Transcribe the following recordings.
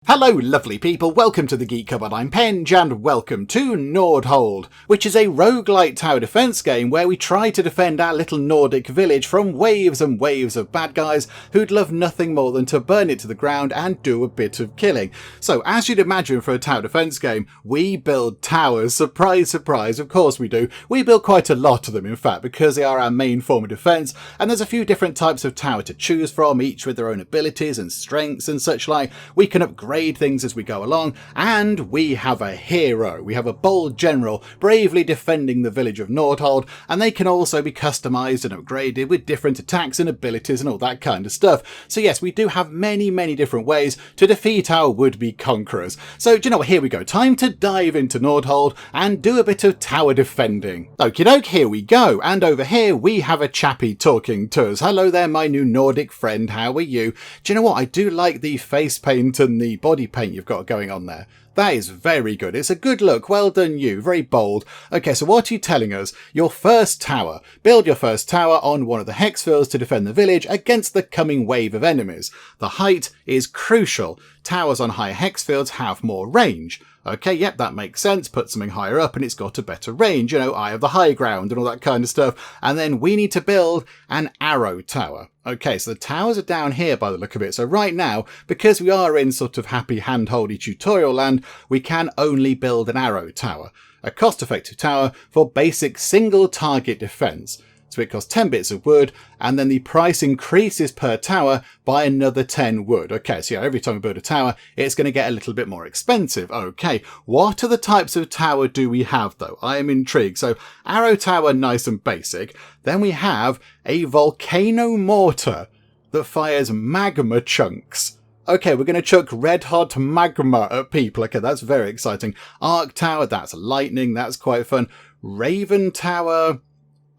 Hello lovely people, welcome to the Geek Cupboard, I'm Penge and welcome to Nordhold, which is a roguelite tower defense game where we try to defend our little Nordic village from waves and waves of bad guys who'd love nothing more than to burn it to the ground and do a bit of killing. So as you'd imagine for a tower defense game, we build towers, surprise surprise, of course we do. We build quite a lot of them in fact because they are our main form of defense, and there's a few different types of tower to choose from, each with their own abilities and strengths and such like. We can upgrade things as we go along, and we have a hero. We have a bold general bravely defending the village of Nordhold, and they can also be customised and upgraded with different attacks and abilities and all that kind of stuff. So yes, we do have many different ways to defeat our would-be conquerors. So do you know what, here we go. Time to dive into Nordhold and do a bit of tower defending. Okie doke, here we go. And over here we have a chappie talking to us. Hello there, my new Nordic friend, how are you? Do you know what, I do like the face paint and the body paint you've got going on there. That is very good. It's a good look. Well done you. Very bold. Okay, so what are you telling us? Your first tower. Build your first tower on one of the hex fields to defend the village against the coming wave of enemies. The height is crucial. Towers on higher hex fields have more range. Okay, yep, that makes sense. Put something higher up and it's got a better range, you know, eye of the high ground and all that kind of stuff. And then we need to build an arrow tower. Okay, so the towers are down here by the look of it. So right now, because we are in sort of happy handholdy tutorial land, we can only build an arrow tower. A cost-effective tower for basic single target defense. So it costs 10 bits of wood, and then the price increases per tower by another 10 wood. Okay, so yeah, every time we build a tower, it's going to get a little bit more expensive. Okay, what are the types of tower do we have though? I am intrigued. So arrow tower, nice and basic. Then we have a volcano mortar that fires magma chunks. Okay, we're going to chuck red hot magma at people. Okay, that's very exciting. Arc tower, that's lightning, that's quite fun. Raven tower,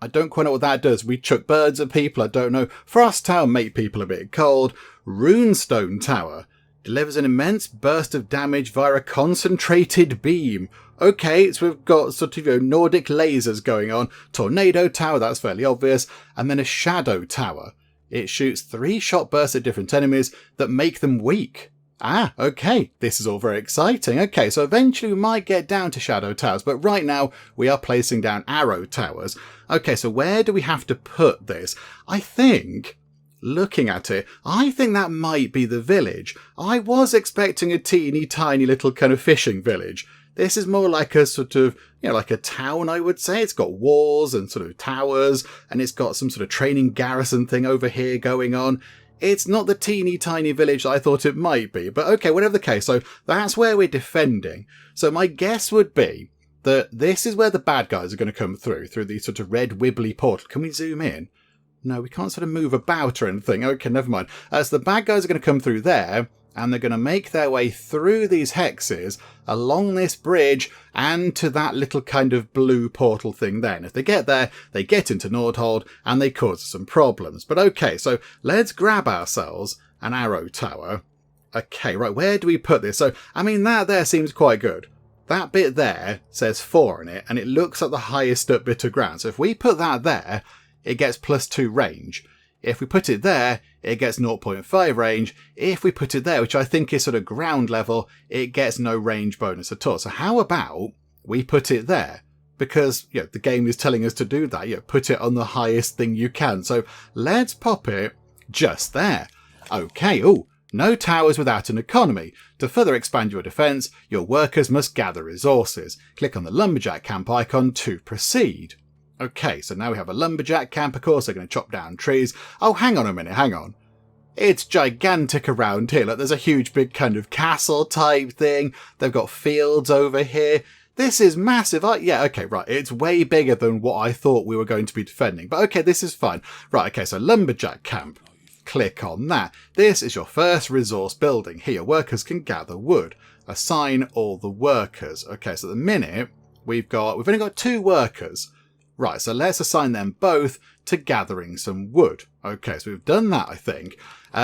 I don't quite know what that does. We chuck birds at people, I don't know. Frost tower, make people a bit cold. Runestone tower delivers an immense burst of damage via a concentrated beam. Okay, so we've got sort of, you know, Nordic lasers going on. Tornado tower, that's fairly obvious. And then a shadow tower. It shoots 3-shot bursts at different enemies that make them weak. Ah, okay, this is all very exciting. Okay, so eventually we might get down to shadow towers, but right now we are placing down arrow towers. Okay, so where do we have to put this? I think, looking at it, I think that might be the village. I was expecting a teeny tiny little kind of fishing village. This is more like a sort of, you know, like a town, I would say. It's got walls and sort of towers, and it's got some sort of training garrison thing over here going on. It's not the teeny tiny village that I thought it might be, but okay, whatever the case. So that's where we're defending. So my guess would be that this is where the bad guys are going to come through the sort of red wibbly portal. Can we zoom in? No, we can't sort of move about or anything. Okay, never mind. So the bad guys are going to come through there, and they're going to make their way through these hexes, along this bridge, and to that little kind of blue portal thing there. And if they get there, they get into Nordhold, and they cause some problems. But okay, so let's grab ourselves an arrow tower. Okay, right, where do we put this? So, I mean, that there seems quite good. That bit there says 4 on it, and it looks like the highest up bit of ground. So if we put that there, it gets +2 range. If we put it there, it gets 0.5 range. If we put it there, which I think is sort of ground level, it gets no range bonus at all. So how about we put it there? Because, you know, the game is telling us to do that. You know, put it on the highest thing you can. So let's pop it just there. Okay, ooh, no towers without an economy. To further expand your defense, your workers must gather resources. Click on the lumberjack camp icon to proceed. Okay, so now we have a lumberjack camp. Of course, they're going to chop down trees. Oh, hang on a minute, hang on. It's gigantic around here. Like, there's a huge big kind of castle type thing. They've got fields over here. This is massive. Yeah, okay, right. It's way bigger than what I thought we were going to be defending. But okay, this is fine. Right, okay, so lumberjack camp. Click on that. This is your first resource building. Here, workers can gather wood. Assign all the workers. Okay, so at the minute, we've only got 2 workers. Right, so let's assign them both to gathering some wood. Okay, so we've done that, I think.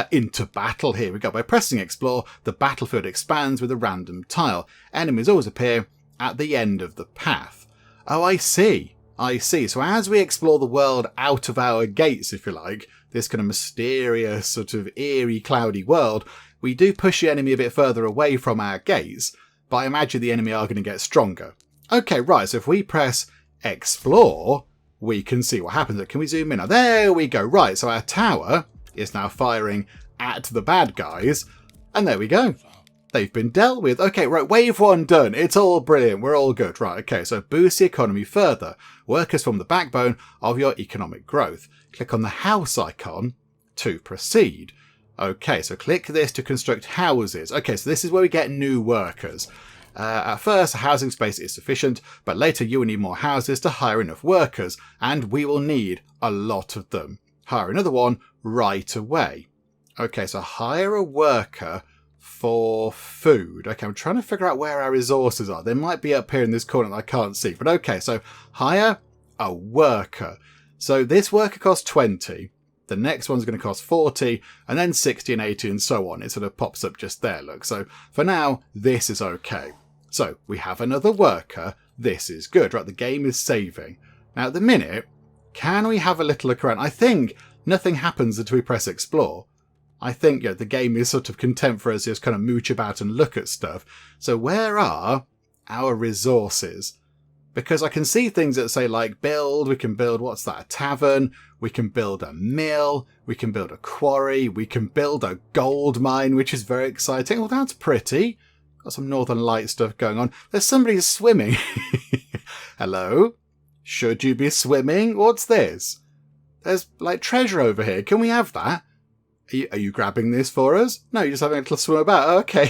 Into battle, here we go. By pressing explore, the battlefield expands with a random tile. Enemies always appear at the end of the path. Oh, I see. So as we explore the world out of our gates, if you like, this kind of mysterious, sort of eerie, cloudy world, we do push the enemy a bit further away from our gates, but I imagine the enemy are going to get stronger. Okay, right, so if we press explore, we can see what happens. Can we zoom in? There we go. Right, so our tower is now firing at the bad guys, and there we go. They've been dealt with. Okay, right, wave 1 done. It's all brilliant. We're all good. Right, okay, so boost the economy further. Workers form the backbone of your economic growth. Click on the house icon to proceed. Okay, so click this to construct houses. Okay, so this is where we get new workers. At first, a housing space is sufficient, but later you will need more houses to hire enough workers, and we will need a lot of them. Hire another one right away. Okay, so hire a worker for food. Okay, I'm trying to figure out where our resources are. They might be up here in this corner that I can't see, but okay, so hire a worker. So this worker costs 20. The next one's going to cost 40, and then 60 and 80 and so on. It sort of pops up just there, look. So for now, this is okay. So we have another worker. This is good, right? The game is saving. Now at the minute, can we have a little look around? I think nothing happens until we press explore. I think the game is sort of content for us to just kind of mooch about and look at stuff. So where are our resources? Because I can see things that say like build, we can build, what's that, a tavern, we can build a mill, we can build a quarry, we can build a gold mine, which is very exciting. Well, that's pretty. Got some Northern Light stuff going on. There's somebody swimming. Hello? Should you be swimming? What's this? There's like treasure over here. Can we have that? Are you grabbing this for us? No, you're just having a little swim about. Okay.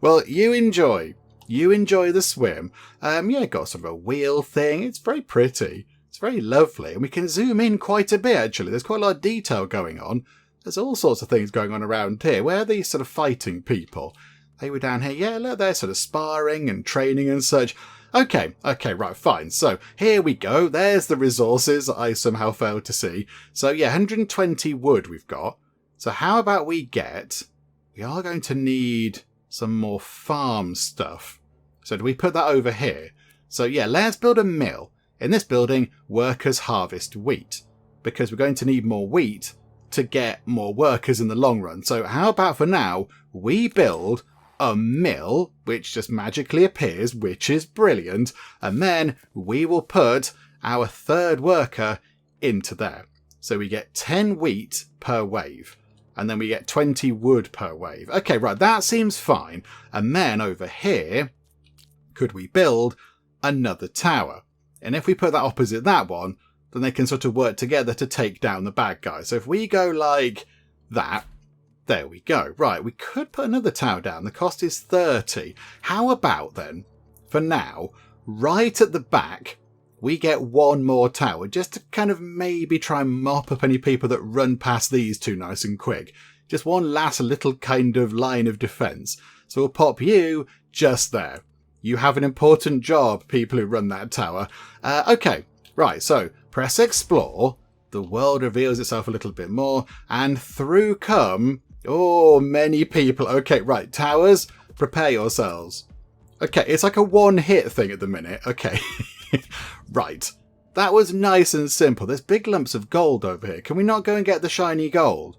Well, you enjoy. You enjoy the swim. Yeah, got sort of a wheel thing. It's very pretty. It's very lovely. And we can zoom in quite a bit, actually. There's quite a lot of detail going on. There's all sorts of things going on around here. Where are these sort of fighting people? They were down here. Yeah, look, they're sort of sparring and training and such. Okay, right, fine. So here we go. There's the resources I somehow failed to see. So yeah, 120 wood we've got. So how about we are going to need some more farm stuff. So do we put that over here? So yeah, let's build a mill. In this building, workers harvest wheat, because we're going to need more wheat to get more workers in the long run. So how about for now, we build a mill, which just magically appears, which is brilliant, and then we will put our third worker into there. So we get 10 wheat per wave, and then we get 20 wood per wave. Okay, right, that seems fine. And then over here, could we build another tower? And if we put that opposite that one, then they can sort of work together to take down the bad guys. So if we go like that, there we go. Right, we could put another tower down. The cost is 30. How about then, for now, right at the back, we get one more tower, just to kind of maybe try and mop up any people that run past these two nice and quick. Just one last little kind of line of defence. So we'll pop you just there. You have an important job, people who run that tower. Okay, right, so press explore. The world reveals itself a little bit more, and through come, many people. Okay, right, towers, prepare yourselves. Okay, it's like a one-hit thing at the minute. Okay, right. That was nice and simple. There's big lumps of gold over here. Can we not go and get the shiny gold?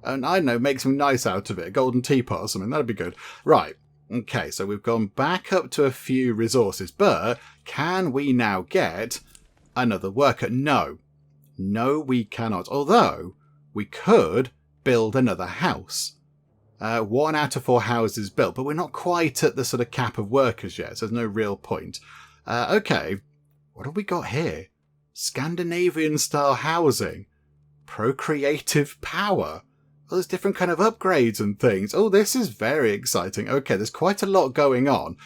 And I don't know, make something nice out of it. A golden teapot or something. That'd be good. Right. Okay, so we've gone back up to a few resources, but can we now get another worker? No. No, we cannot. Although, we could build another house. 1 out of 4 houses built, but we're not quite at the sort of cap of workers yet, so there's no real point. Okay, what have we got here? Scandinavian-style housing. Procreative power. Oh, there's different kind of upgrades and things. Oh, this is very exciting. Okay, there's quite a lot going on.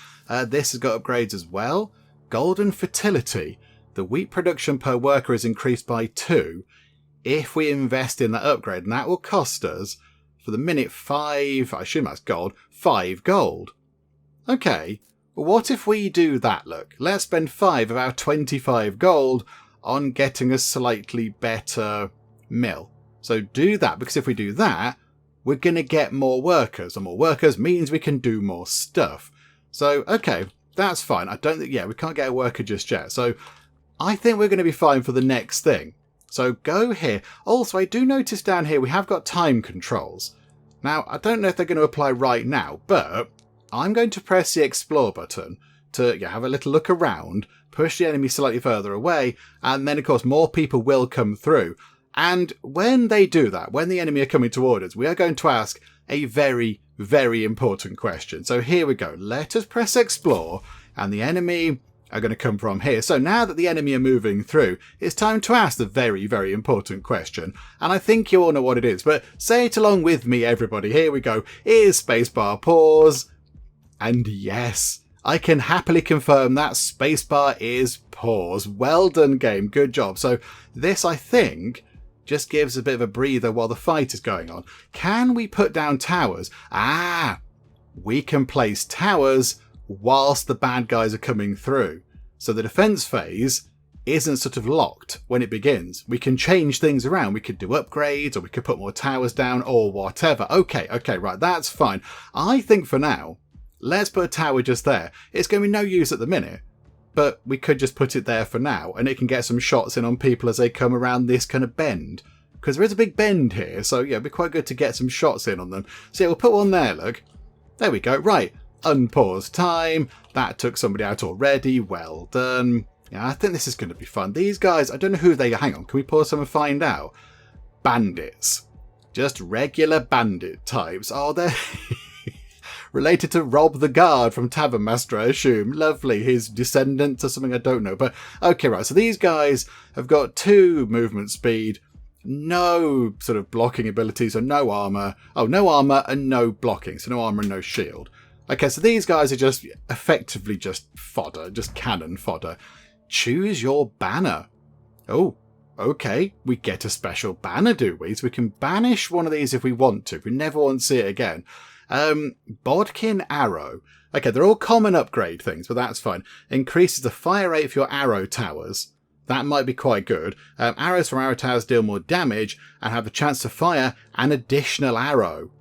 This has got upgrades as well. Golden fertility. The wheat production per worker is increased by 2 if we invest in that upgrade. And that will cost us, for the minute, 5, I assume that's gold, 5 gold. Okay, well, what if we do that, look? Let's spend 5 of our 25 gold on getting a slightly better mill. So do that, because if we do that, we're going to get more workers. And more workers means we can do more stuff. So, okay, that's fine. I don't think, we can't get a worker just yet. So I think we're going to be fine for the next thing. So go here. Also, I do notice down here we have got time controls. Now, I don't know if they're going to apply right now, but I'm going to press the explore button to have a little look around, push the enemy slightly further away, and then, of course, more people will come through. And when they do that, when the enemy are coming toward us, we are going to ask a very, very important question. So here we go. Let us press explore, and the enemy are going to come from here. So now that the enemy are moving through, it's time to ask the very, very important question. And I think you all know what it is, but say it along with me, everybody. Here we go. Is spacebar pause? And yes, I can happily confirm that spacebar is pause. Well done, game. Good job. So this, I think, just gives a bit of a breather while the fight is going on. Can we put down towers? We can place towers whilst the bad guys are coming through. So the defense phase isn't sort of locked when it begins. We can change things around. We could do upgrades, or we could put more towers down, or whatever. Okay, right, that's fine. I think for now, let's put a tower just there. It's going to be no use at the minute, but we could just put it there for now, and it can get some shots in on people as they come around this kind of bend. Because there is a big bend here, so yeah, it'd be quite good to get some shots in on them. So yeah, we'll put one there, look. There we go. Right. Unpause time. That took somebody out already. Well done. Yeah, I think this is going to be fun. These guys, I don't know who they are. Hang on, can we pause them and find out? Bandits. Just regular bandit types. Oh, they're related to Rob the Guard from Tavern Master, I assume. Lovely. His descendant or something, I don't know. But okay, right. So these guys have got 2 movement speed, no sort of blocking abilities, or no armor. Oh, no armor and no blocking. So no armor and no shield. Okay, so these guys are just effectively just fodder, just cannon fodder. Choose your banner. Oh, okay. We get a special banner, do we? So we can banish one of these if we want to. If we never want to see it again. Bodkin Arrow. Okay, they're all common upgrade things, but that's fine. Increases the fire rate for your arrow towers. That might be quite good. Arrows from arrow towers deal more damage and have the chance to fire an additional arrow.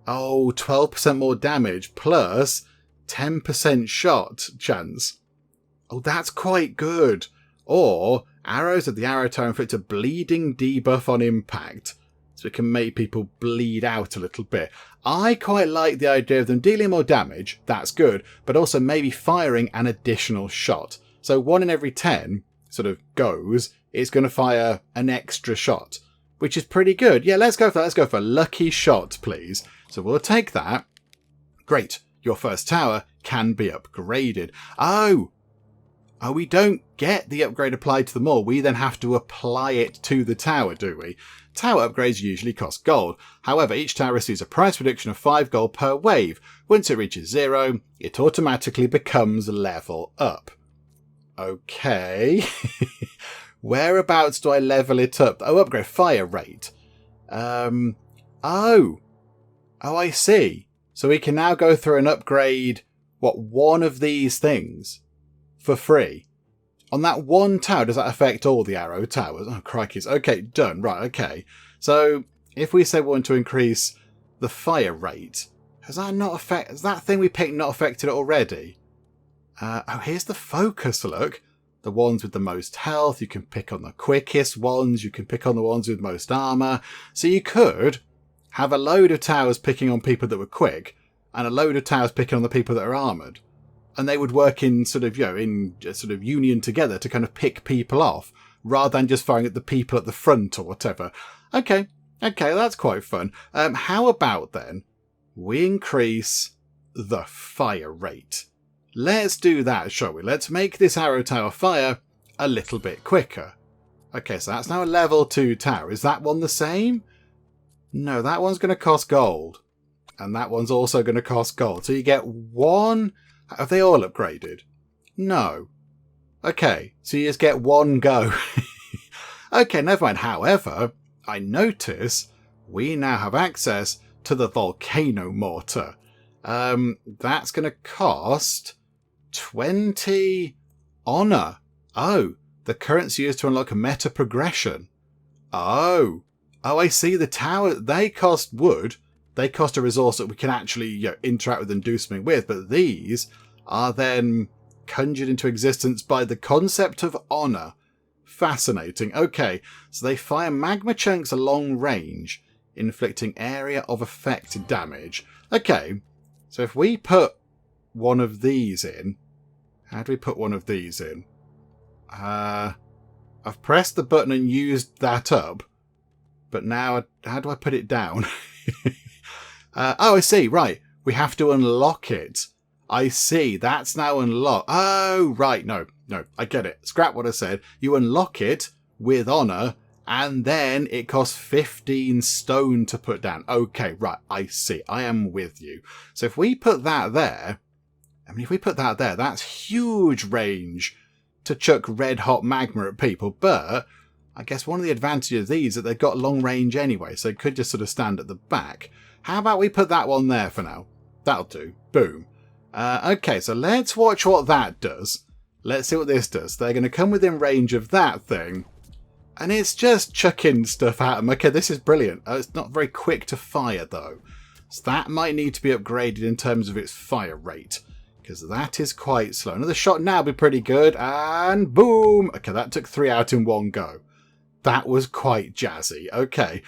Oh, 12% more damage plus 10% shot chance. Oh, that's quite good. Or arrows of the arrow tower inflict a bleeding debuff on impact. So it can make people bleed out a little bit. I quite like the idea of them dealing more damage. That's good. But also maybe firing an additional shot. So 1 in every 10 sort of goes, it's going to fire an extra shot, which is pretty good. Yeah, let's go for that. Let's go for a lucky shot, please. So we'll take that. Great. Your first tower can be upgraded. Oh, we don't get the upgrade applied to them all. We then have to apply it to the tower, do we? Tower upgrades usually cost gold. However, each tower receives a price reduction of 5 gold per wave. Once it reaches 0, it automatically becomes level up. Okay. Whereabouts do I level it up? Oh, upgrade fire rate. Oh, I see. So we can now go through and upgrade, one of these things for free. On that one tower, does that affect all the arrow towers? Oh, crikeys. Okay, done. Right, okay. So if we say we want to increase the fire rate, has that thing we picked not affected it already? Here's the focus, look. The ones with the most health, you can pick on the quickest ones, you can pick on the ones with most armour. So you could have a load of towers picking on people that were quick, and a load of towers picking on the people that are armoured. And they would work in sort of, in sort of union together to kind of pick people off, rather than just firing at the people at the front or whatever. Okay, that's quite fun. How about then we increase the fire rate? Let's do that, shall we? Let's make this arrow tower fire a little bit quicker. Okay, so that's now a level 2 tower. Is that one the same? No, that one's going to cost gold. And that one's also going to cost gold. So you get 1... Have they all upgraded? No. Okay, so you just get 1 go. Okay, never mind. However, I notice we now have access to the volcano mortar. That's going to cost 20 honour. Oh, the currency used to unlock a meta progression. Oh, I see. The tower, they cost wood. They cost a resource that we can actually interact with and do something with. But these are then conjured into existence by the concept of honour. Fascinating. Okay, so they fire magma chunks a long range. inflicting area of effect damage. Okay, so if we put one of these in, how do we put one of these in? I've pressed the button and used that up, but now how do I put it down? Oh, I see, right. We have to unlock it. I see, that's now unlocked. Oh, right, no, I get it. Scrap what I said. You unlock it with honour, and then it costs 15 stone to put down. Okay, right, I see. I am with you. So if we put that there, that's huge range to chuck red hot magma at people. But I guess one of the advantages of these is that they've got long range anyway, so they could just sort of stand at the back. How about we put that one there for now? That'll do. Boom. Okay, so let's watch what that does. Let's see what this does. They're going to come within range of that thing, and it's just chucking stuff at them. Okay, this is brilliant. It's not very quick to fire, though. So that might need to be upgraded in terms of its fire rate, because that is quite slow. Another shot now would be pretty good, and boom! Okay, that took 3 out in one go. That was quite jazzy. Okay.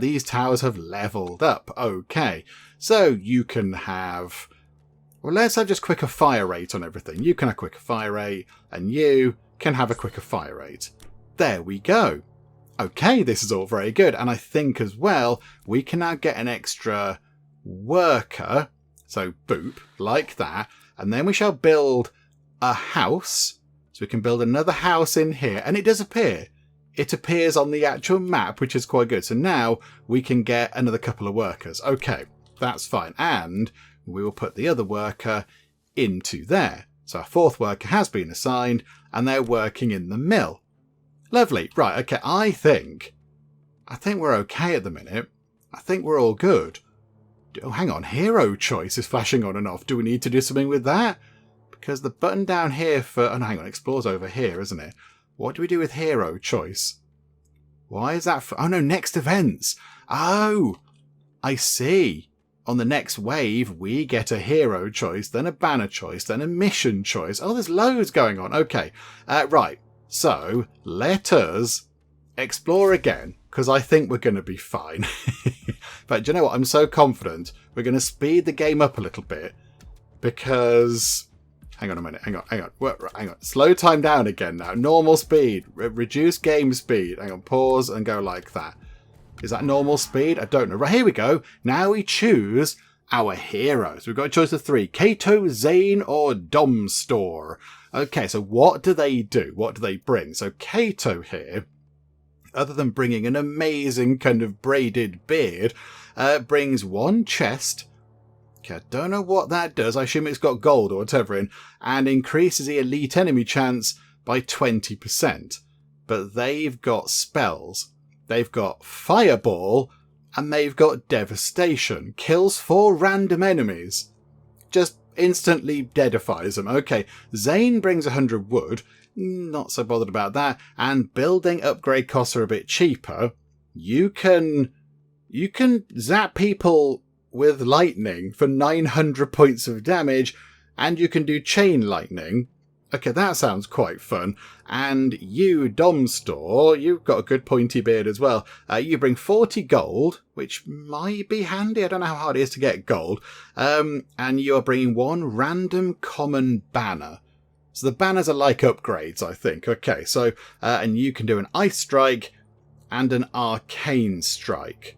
These towers have leveled up. Okay. So you can have... Well, let's have just quicker fire rate on everything. You can have quicker fire rate, and you can have a quicker fire rate. There we go. Okay, this is all very good. And I think as well, we can now get an extra worker. So, boop, like that. And then we shall build a house. So we can build another house in here, and it does appear. It appears on the actual map, which is quite good. So now we can get another couple of workers. Okay, that's fine. And we will put the other worker into there. So our fourth worker has been assigned, and they're working in the mill. Lovely. Right, okay, I think we're okay at the minute. I think we're all good. Oh, hang on, hero choice is flashing on and off. Do we need to do something with that? Because the button down here for... Oh, no, hang on, explores over here, isn't it? What do we do with hero choice? Why is that for... Oh, no, next events. Oh, I see. On the next wave, we get a hero choice, then a banner choice, then a mission choice. Oh, there's loads going on. Okay, right. So, let us explore again, because I think we're going to be fine. But do you know what? I'm so confident. We're going to speed the game up a little bit, because... Hang on a minute. Hang on. Slow time down again now. Normal speed. Reduce game speed. Hang on. Pause and go like that. Is that normal speed? I don't know. Right, here we go. Now we choose our heroes. We've got a choice of 3. Kato, Zane, or Domstor. Okay, so what do they do? What do they bring? So Kato here, other than bringing an amazing kind of braided beard, brings 1 chest. Okay, I don't know what that does. I assume it's got gold or whatever in, and increases the elite enemy chance by 20%. But they've got spells. They've got Fireball, and they've got Devastation. Kills 4 random enemies. Just instantly deadifies them. Okay, Zane brings 100 wood. Not so bothered about that. And building upgrade costs are a bit cheaper. You can zap people with lightning for 900 points of damage, and you can do chain lightning. Okay, that sounds quite fun. And you, Domstor, you've got a good pointy beard as well. You bring 40 gold, which might be handy. I don't know how hard it is to get gold. And you're bringing 1 random common banner. So the banners are like upgrades, I think. Okay, so, and you can do an ice strike and an arcane strike.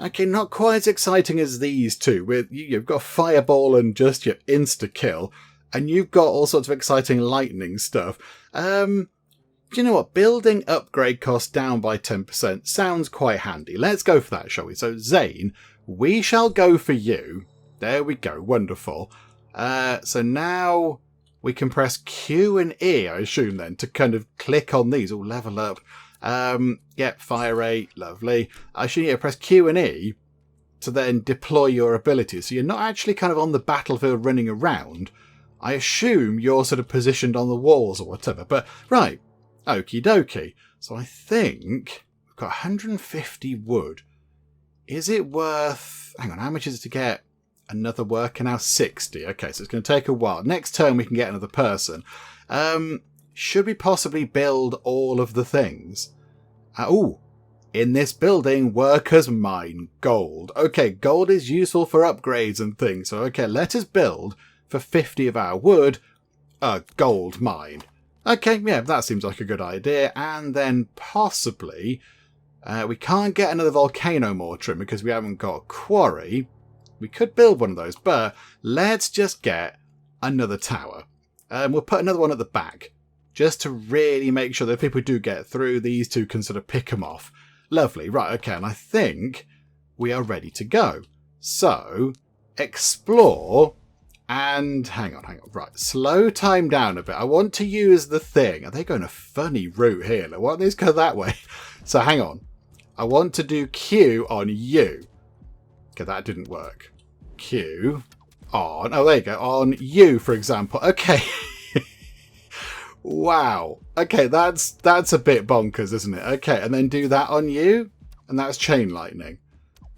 Okay, not quite as exciting as these two. You've got fireball and just your insta-kill. And you've got all sorts of exciting lightning stuff. Do you know what? Building upgrade costs down by 10% sounds quite handy. Let's go for that, shall we? So, Zane, we shall go for you. There we go. Wonderful. So now we can press Q and E, I assume, then, to kind of click on these. All level up. Yep, fire rate. Lovely. I should need to press Q and E to then deploy your abilities. So you're not actually kind of on the battlefield running around. I assume you're sort of positioned on the walls or whatever. But, right, okie dokie. So I think we've got 150 wood. Is it worth... Hang on, how much is it to get another worker now? 60. Okay, so it's going to take a while. Next turn we can get another person. Should we possibly build all of the things? In this building, workers mine gold. Okay, gold is useful for upgrades and things. So, okay, let us build for 50 of our wood a gold mine. Okay, yeah, that seems like a good idea. And then possibly, we can't get another volcano mortar in because we haven't got quarry. We could build one of those, but let's just get another tower. We'll put another one at the back just to really make sure that if people do get through, these two can sort of pick them off. Lovely. Right, okay, and I think we are ready to go. So, explore, and hang on. Right, slow time down a bit. I want to use the thing. Are they going a funny route here? Why don't these go that way? So, hang on. I want to do Q on you. Okay, that didn't work. Q on, oh, there you go, on you, for example. Okay. Wow. Okay, that's a bit bonkers, isn't it? Okay, and then do that on you, and that's chain lightning.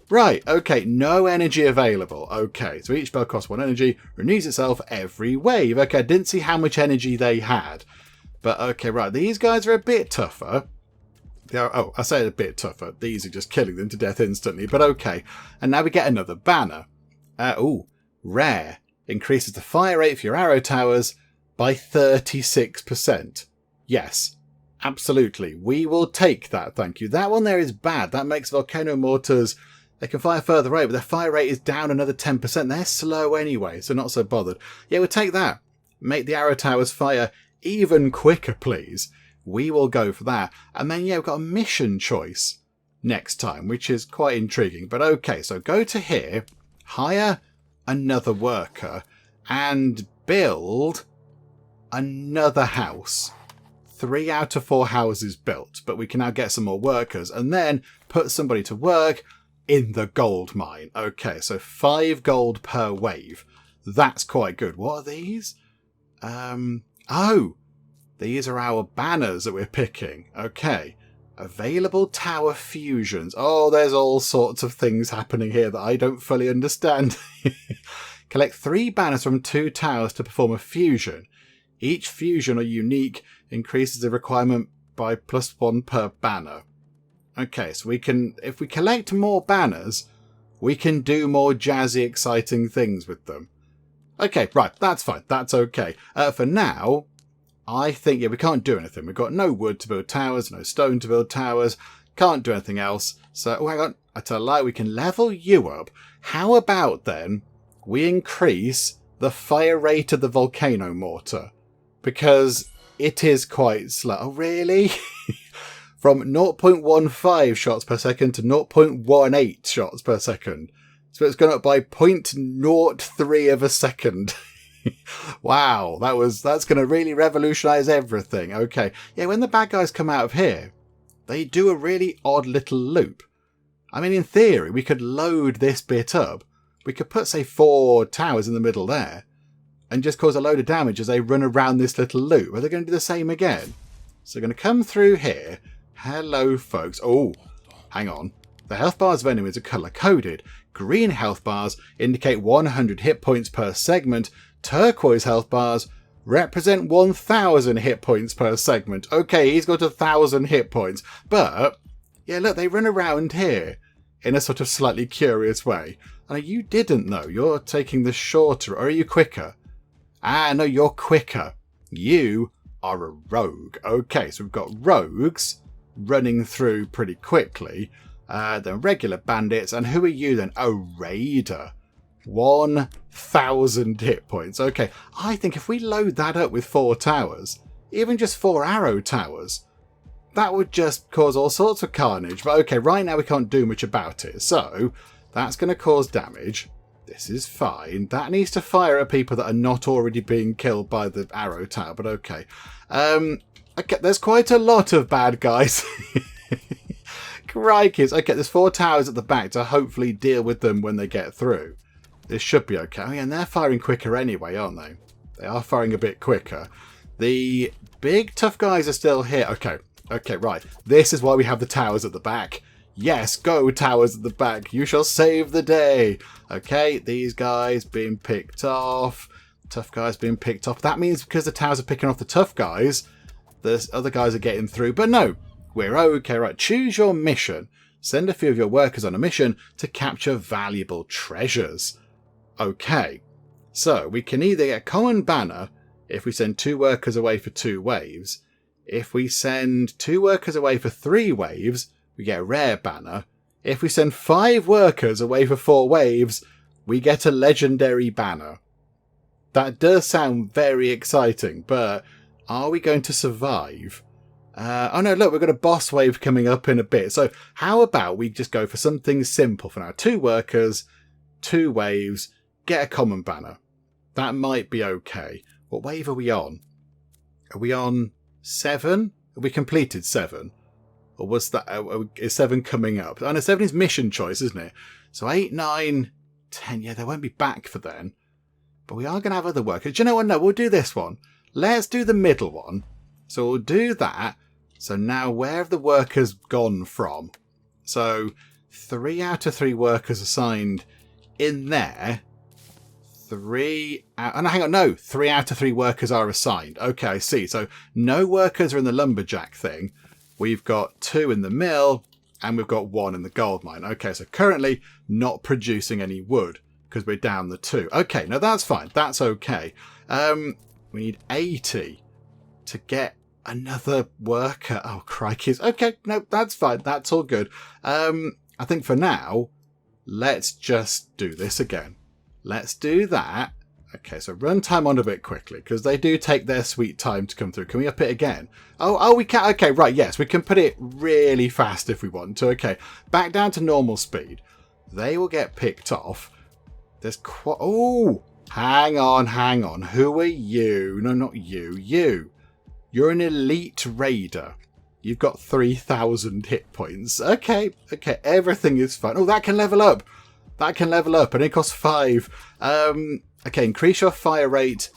Right, okay, no energy available. Okay, so each spell costs 1 energy, renews itself every wave. Okay, I didn't see how much energy they had. But okay, right, these guys are a bit tougher. Oh, I say a bit tougher. These are just killing them to death instantly, but okay. And now we get another banner. Rare. Increases the fire rate for your arrow towers by 36%. Yes, absolutely. We will take that, thank you. That one there is bad. That makes volcano mortars, they can fire further away, but their fire rate is down another 10%. They're slow anyway, so not so bothered. Yeah, we'll take that. Make the arrow towers fire even quicker, please. We will go for that. And then, yeah, we've got a mission choice next time, which is quite intriguing. But okay, so go to here, hire another worker, and build another house. 3 out of 4 houses built, but we can now get some more workers and then put somebody to work in the gold mine. Okay, so 5 gold per wave. That's quite good. What are these? Oh, these are our banners that we're picking. Okay. Available tower fusions. Oh, there's all sorts of things happening here that I don't fully understand. Collect 3 banners from 2 towers to perform a fusion. Each fusion or unique increases the requirement by +1 per banner. Okay, so we can, if we collect more banners, we can do more jazzy, exciting things with them. Okay, right, that's fine. That's okay. For now, I think, yeah, we can't do anything. We've got no wood to build towers, no stone to build towers. Can't do anything else. So, oh, hang on. I tell a lie, we can level you up. How about then we increase the fire rate of the volcano mortar? Because it is quite slow. Oh, really? From 0.15 shots per second to 0.18 shots per second. So it's gone up by 0.03 of a second. Wow, that's going to really revolutionise everything. Okay, yeah, when the bad guys come out of here, they do a really odd little loop. I mean, in theory, we could load this bit up. We could put, say, 4 towers in the middle there and just cause a load of damage as they run around this little loop. Are they going to do the same again? So they're going to come through here. Hello, folks. Oh, hang on. The health bars of enemies are colour-coded. Green health bars indicate 100 hit points per segment. Turquoise health bars represent 1,000 hit points per segment. Okay, he's got 1,000 hit points. But, yeah, look, they run around here in a sort of slightly curious way. And you didn't know. You're taking the shorter, or are you quicker? Ah, no, you're quicker. You are a rogue. Okay, so we've got rogues running through pretty quickly. Then regular bandits. And who are you then? A raider. 1,000 hit points. Okay, I think if we load that up with 4 towers, even just 4 arrow towers, that would just cause all sorts of carnage. But okay, right now we can't do much about it. So that's going to cause damage. This is fine. That needs to fire at people that are not already being killed by the arrow tower. But okay. Okay, there's quite a lot of bad guys. Crikey. Okay, there's 4 towers at the back to hopefully deal with them when they get through. This should be okay. Oh, yeah, and they're firing quicker anyway, aren't they? They are firing a bit quicker. The big tough guys are still here. Okay, right. This is why we have the towers at the back. Yes, go towers at the back. You shall save the day. Okay, these guys being picked off. Tough guys being picked off. That means because the towers are picking off the tough guys, the other guys are getting through. But no, We're okay, right. Choose your mission. Send a few of your workers on a mission to capture valuable treasures. Okay, so we can either get a common banner if we send 2 workers away for 2 waves. If we send 2 workers away for 3 waves, we get a rare banner. If we send 5 workers away for 4 waves, we get a legendary banner. That does sound very exciting, but are we going to survive? Oh no, look, we've got a boss wave coming up in a bit. So how about we just go for something simple for now? 2 workers, 2 waves, get a common banner. That might be okay. What wave are we on? Are we on 7? Have we completed 7? Or was that, is 7 coming up? I know 7 is mission choice, isn't it? So 8, 9, 10, yeah, they won't be back for then. But we are going to have other workers. Do you know what? No, we'll do this one. Let's do the middle one. So we'll do that. So now where have the workers gone from? So 3 out of 3 workers assigned in there. 3 out... Oh, no, hang on. No, 3 out of 3 workers are assigned. Okay, I see. So no workers are in the lumberjack thing. We've got 2 in the mill and we've got 1 in the gold mine. Okay, so currently not producing any wood because we're down the 2. Okay, no, that's fine. That's okay. We need 80 to get another worker. Oh, crikey. Okay, no, that's fine. That's all good. I think for now, let's just do this again. Let's do that. Okay, so run time on a bit quickly because they do take their sweet time to come through. Can we up it again? Oh, we can. Okay, right. Yes, we can put it really fast if we want to. Okay, back down to normal speed. They will get picked off. There's quite... Oh, hang on. Who are you? No, not you. You. You're an elite raider. You've got 3,000 hit points. Okay. Everything is fine. Oh, that can level up. And it costs 5. Okay, increase your fire rate.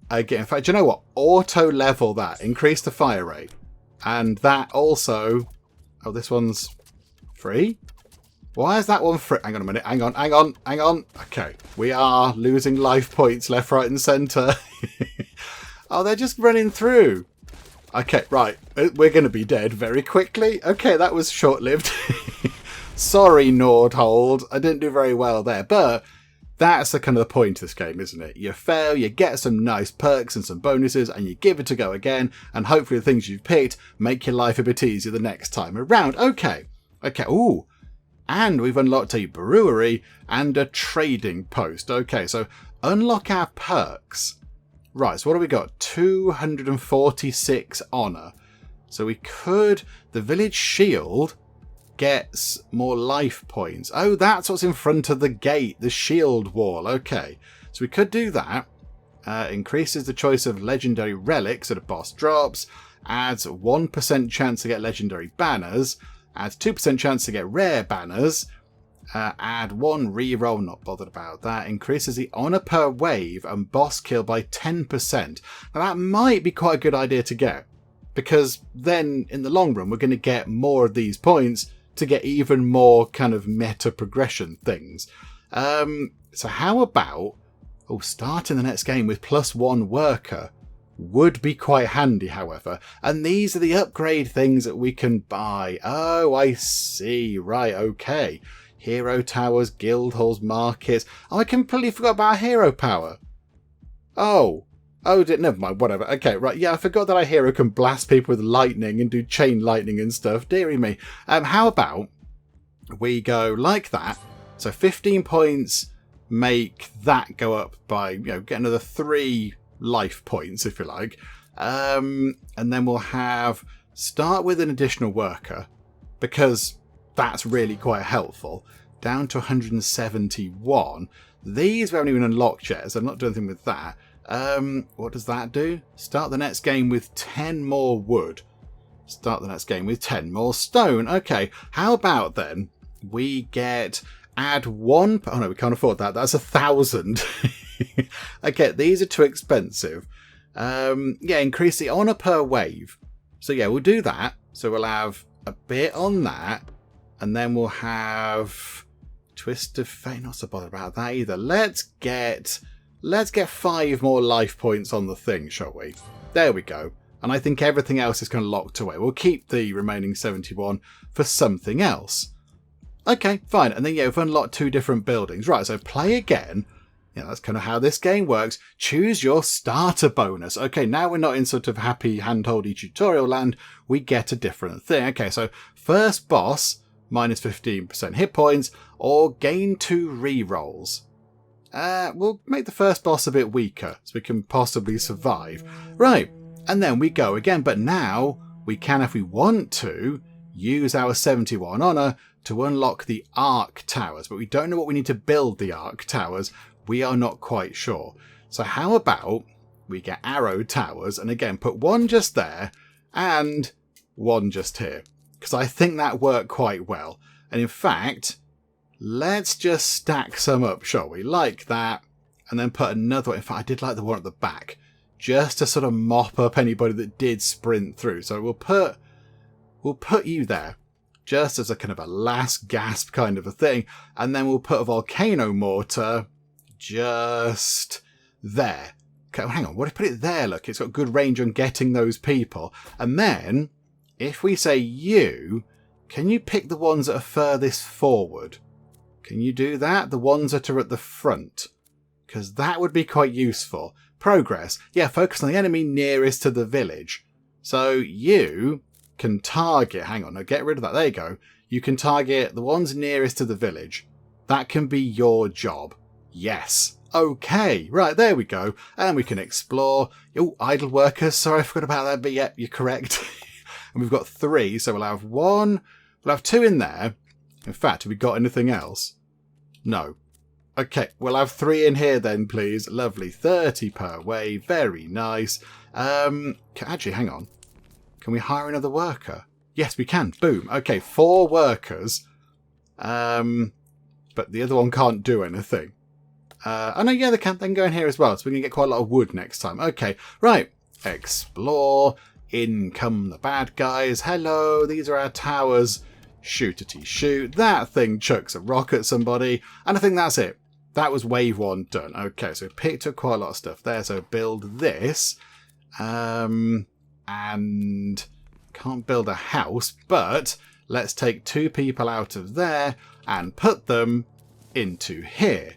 Again, in fact, do you know what? Auto level that. Increase the fire rate. And that also... Oh, this one's free? Why is that one free? Hang on a minute. Hang on. Okay, we are losing life points left, right and centre. Oh, they're just running through. Okay, right. We're going to be dead very quickly. Okay, that was short-lived. Sorry, Nordhold. I didn't do very well there, but that's the kind of the point of this game, isn't it? You fail, you get some nice perks and some bonuses, and you give it a go again, and hopefully the things you've picked make your life a bit easier the next time around. Okay. Ooh. And we've unlocked a brewery and a trading post. Okay, so unlock our perks. Right, so what have we got? 246 honour. So we could... The village shield gets more life points. Oh, that's what's in front of the gate, the shield wall. Okay, so we could do that. Increases the choice of legendary relics that a boss drops. Adds 1% chance to get legendary banners. Adds 2% chance to get rare banners. Add 1 reroll, not bothered about that. Increases the honour per wave and boss kill by 10%. Now that might be quite a good idea to get, because then in the long run we're going to get more of these points to get even more kind of meta progression things. So how about starting the next game with +1 worker? Would be quite handy, however. And these are the upgrade things that we can buy. Oh, I see. Right, okay. Hero towers, guild halls, markets. Oh, I completely forgot about our hero power. Oh, never mind, whatever. Okay, right, yeah, I forgot that our hero can blast people with lightning and do chain lightning and stuff. Dearie me. How about we go like that? So 15 points make that go up by, get another 3 life points, if you like. And then we'll start with an additional worker, because that's really quite helpful. Down to 171. These we haven't even unlocked yet, so I'm not doing anything with that. What does that do? Start the next game with 10 more wood. Start the next game with 10 more stone. Okay, how about then we add 1... Oh no, we can't afford that. That's 1,000. Okay, these are too expensive. Increase the honour per wave. So yeah, we'll do that. So we'll have a bit on that. And then we'll have Twist of Fate. Not so bothered about that either. Let's get 5 more life points on the thing, shall we? There we go. And I think everything else is kind of locked away. We'll keep the remaining 71 for something else. Okay, fine. And then, yeah, we've unlocked 2 different buildings. Right, so play again. Yeah, that's kind of how this game works. Choose your starter bonus. Okay, now we're not in sort of happy handholdy tutorial land. We get a different thing. Okay, so first boss, minus 15% hit points, or gain 2 rerolls. We'll make the first boss a bit weaker, so we can possibly survive. Right, and then we go again, but now we can, if we want to, use our 71 honour to unlock the arc towers, but we don't know what we need to build the arc towers. We are not quite sure. So how about we get arrow towers, and again, put 1 just there, and 1 just here, because I think that worked quite well. And in fact, let's just stack some up, shall we? Like that, and then put another one. In fact, I did like the one at the back, just to sort of mop up anybody that did sprint through. So we'll put you there, just as a kind of a last gasp kind of a thing, and then we'll put a volcano mortar just there. Okay, well, hang on, what if I put it there? Look, it's got good range on getting those people. And then, if we say you, can you pick the ones that are furthest forward? Can you do that? The ones that are at the front? Because that would be quite useful. Progress. Yeah, focus on the enemy nearest to the village. So you can target... Hang on, no, get rid of that. There you go. You can target the ones nearest to the village. That can be your job. Yes. Okay. Right, there we go. And we can explore. Oh, idle workers. Sorry, I forgot about that. But yeah, you're correct. And we've got 3. So we'll have 1. We'll have 2 in there. In fact, have we got anything else? No. Okay, we'll have 3 in here then, please. Lovely. 30 per way. Very nice. Actually, hang on. Can we hire another worker? Yes, we can. Boom. Okay, 4 workers. But the other one can't do anything. Oh no, yeah, they can go in here as well. So we can get quite a lot of wood next time. Okay, right. Explore. In come the bad guys. Hello, these are our towers. Shootity shoot. That thing chucks a rock at somebody. And I think that's it. That was wave 1 done. Okay, so we picked up quite a lot of stuff there. So build this. And can't build a house, but let's take 2 people out of there and put them into here.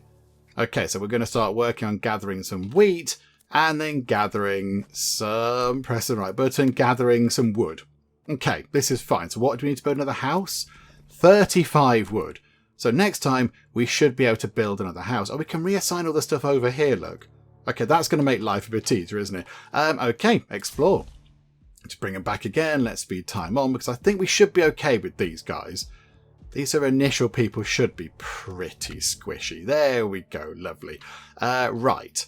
Okay, so we're going to start working on gathering some wheat and then gathering some, press the right button, gathering some wood. Okay, this is fine. So what do we need to build? Another house? 35 wood. So next time we should be able to build another house. Oh, we can reassign all the stuff over here, look. Okay, that's going to make life a bit easier, isn't it? Okay, explore. To bring them back again, let's speed time on, because I think we should be okay with these guys. These are initial people, should be pretty squishy. There we go, lovely. Right,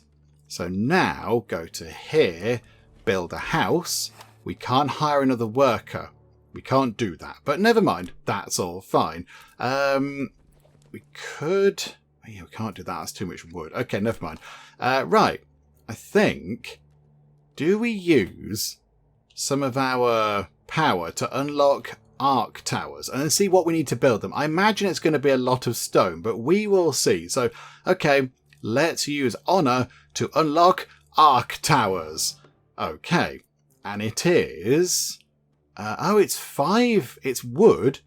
so now go to here, build a house. We can't hire another worker. We can't do that, but never mind, that's all fine. We could... Yeah, we can't do that, that's too much wood. Okay, never mind. Right, I think... Do we use some of our power to unlock arc towers and then see what we need to build them? I imagine it's going to be a lot of stone, but we will see. So, okay, let's use honor to unlock arc towers. Okay, and it is... oh, it's 5. It's wood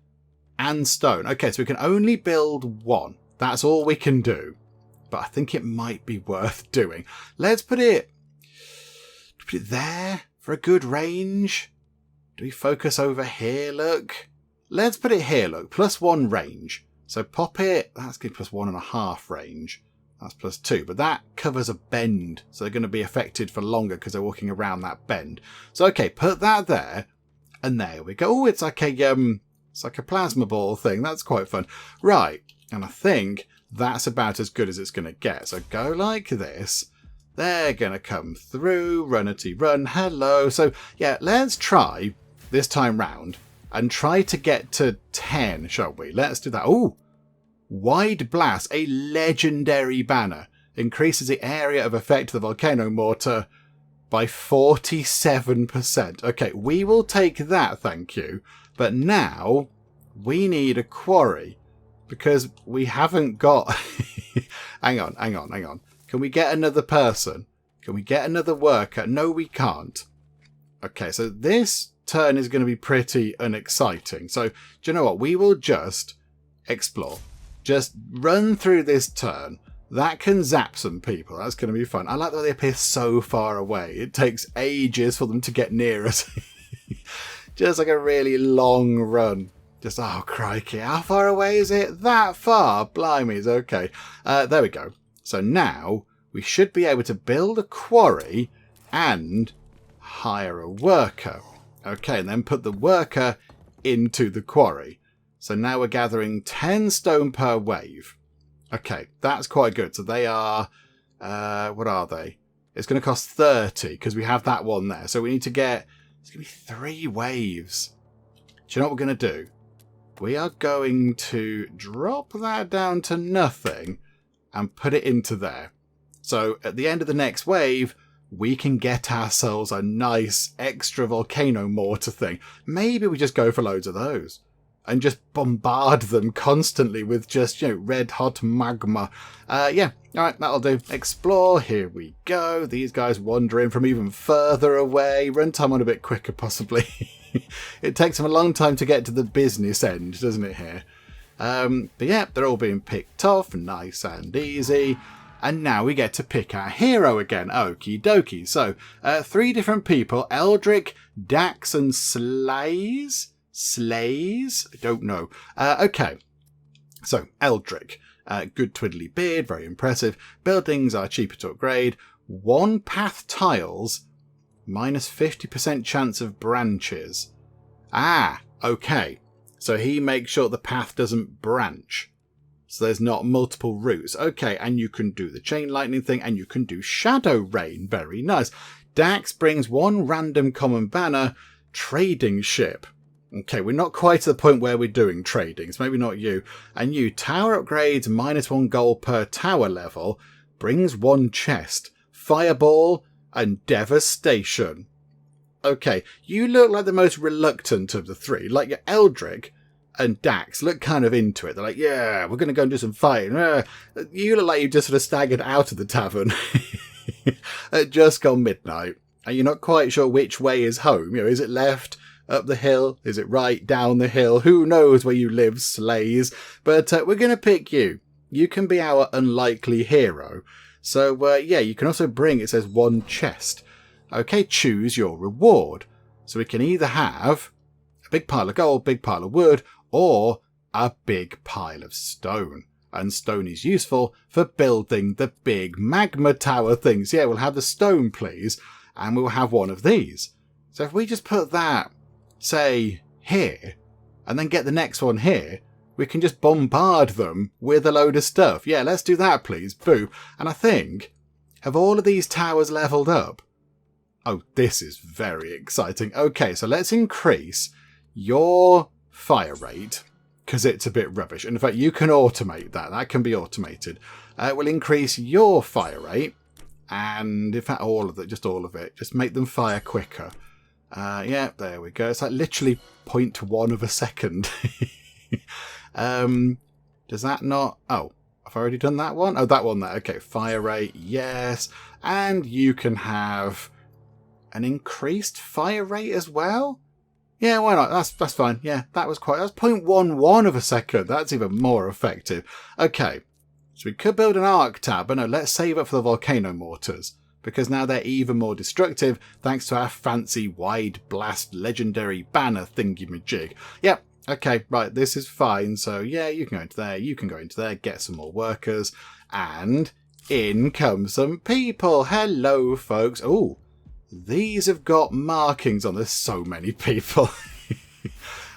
and stone. Okay, so we can only build 1. That's all we can do. But I think it might be worth doing. Let's put it there for a good range. Do we focus over here, look? Let's put it here, look. +1 range. So pop it. That's good, +1.5 range. That's +2. But that covers a bend. So they're going to be affected for longer because they're walking around that bend. So, okay, put that there. And there we go. Oh, it's like a plasma ball thing. That's quite fun. Right. And I think that's about as good as it's going to get. So go like this. They're going to come through. Runnity run. Hello. So, yeah, let's try this time round and try to get to 10, shall we? Let's do that. Oh, wide blast. A legendary banner. Increases the area of effect of the volcano mortar by 47%. Okay, we will take that, thank you. But now we need a quarry because we haven't got... hang on. Can we get another person? Can we get another worker? No, we can't. Okay, so this turn is going to be pretty unexciting. So, do you know what? We will just explore. Just run through this turn. That can zap some people. That's going to be fun. I like that they appear so far away. It takes ages for them to get near us. Just like a really long run. Just, oh, crikey. How far away is it? That far? Blimey. Okay. There we go. So now we should be able to build a quarry and hire a worker. Okay, and then put the worker into the quarry. So now we're gathering 10 stone per wave. Okay, that's quite good. So they are, what are they? It's going to cost 30 because we have that one there. So we need to get, it's going to be 3 waves. Do you know what we're going to do? We are going to drop that down to nothing and put it into there. So at the end of the next wave, we can get ourselves a nice extra volcano mortar thing. Maybe we just go for loads of those and just bombard them constantly with just, red hot magma. Yeah, all right, that'll do. Explore, here we go. These guys wandering from even further away. Runtime on a bit quicker, possibly. It takes them a long time to get to the business end, doesn't it, here? But yeah, they're all being picked off, nice and easy. And now we get to pick our hero again. Okie dokie. So, 3 different people. Eldrick, Dax, and Slays? Slays? I don't know. Okay. So, Eldrick. Good twiddly beard. Very impressive. Buildings are cheaper to upgrade. 1 path tiles. Minus 50% chance of branches. Ah, okay. So he makes sure the path doesn't branch. So there's not multiple routes. Okay, and you can do the chain lightning thing, and you can do shadow rain. Very nice. Dax brings 1 random common banner, trading ship. Okay, we're not quite to the point where we're doing trading, so maybe not you. And you, tower upgrades, minus 1 gold per tower level, brings 1 chest, fireball, and devastation. Okay, you look like the most reluctant of the 3. Like your Eldrick and Dax look kind of into it. They're like, yeah, we're going to go and do some fighting. You look like you just sort of staggered out of the tavern at just gone midnight. And you're not quite sure which way is home. Is it left, up the hill? Is it right, down the hill? Who knows where you live, slays? But we're going to pick you. You can be our unlikely hero. So, yeah, you can also bring, it says 1 chest. Okay, choose your reward. So we can either have a big pile of gold, big pile of wood, or a big pile of stone. And stone is useful for building the big magma tower things. Yeah, we'll have the stone, please. And we'll have 1 of these. So if we just put that, say, here, and then get the next one here, we can just bombard them with a load of stuff. Yeah, let's do that, please. Boo. And I think, have all of these towers leveled up? Oh, this is very exciting. Okay, so let's increase your fire rate, because it's a bit rubbish. And in fact, you can automate that. That can be automated. We'll increase your fire rate. And in fact, all of it, just all of it. Just make them fire quicker. Yeah, there we go. It's like literally 0.1 of a second. Does that not... Oh, I've already done that one? Oh, that one there. Okay, fire rate, yes. And you can have an increased fire rate as well? Yeah, why not? That's fine. Yeah, that's 0.11 of a second. That's even more effective. Okay, so we could build an arc tab, but no, let's save up for the volcano mortars, because now they're even more destructive thanks to our fancy wide blast legendary banner thingy-majig. Yep. Okay, right, this is fine. So, yeah, you can go into there, you can go into there, get some more workers, and in come some people. Hello, folks. Oh, these have got markings on. There's so many people.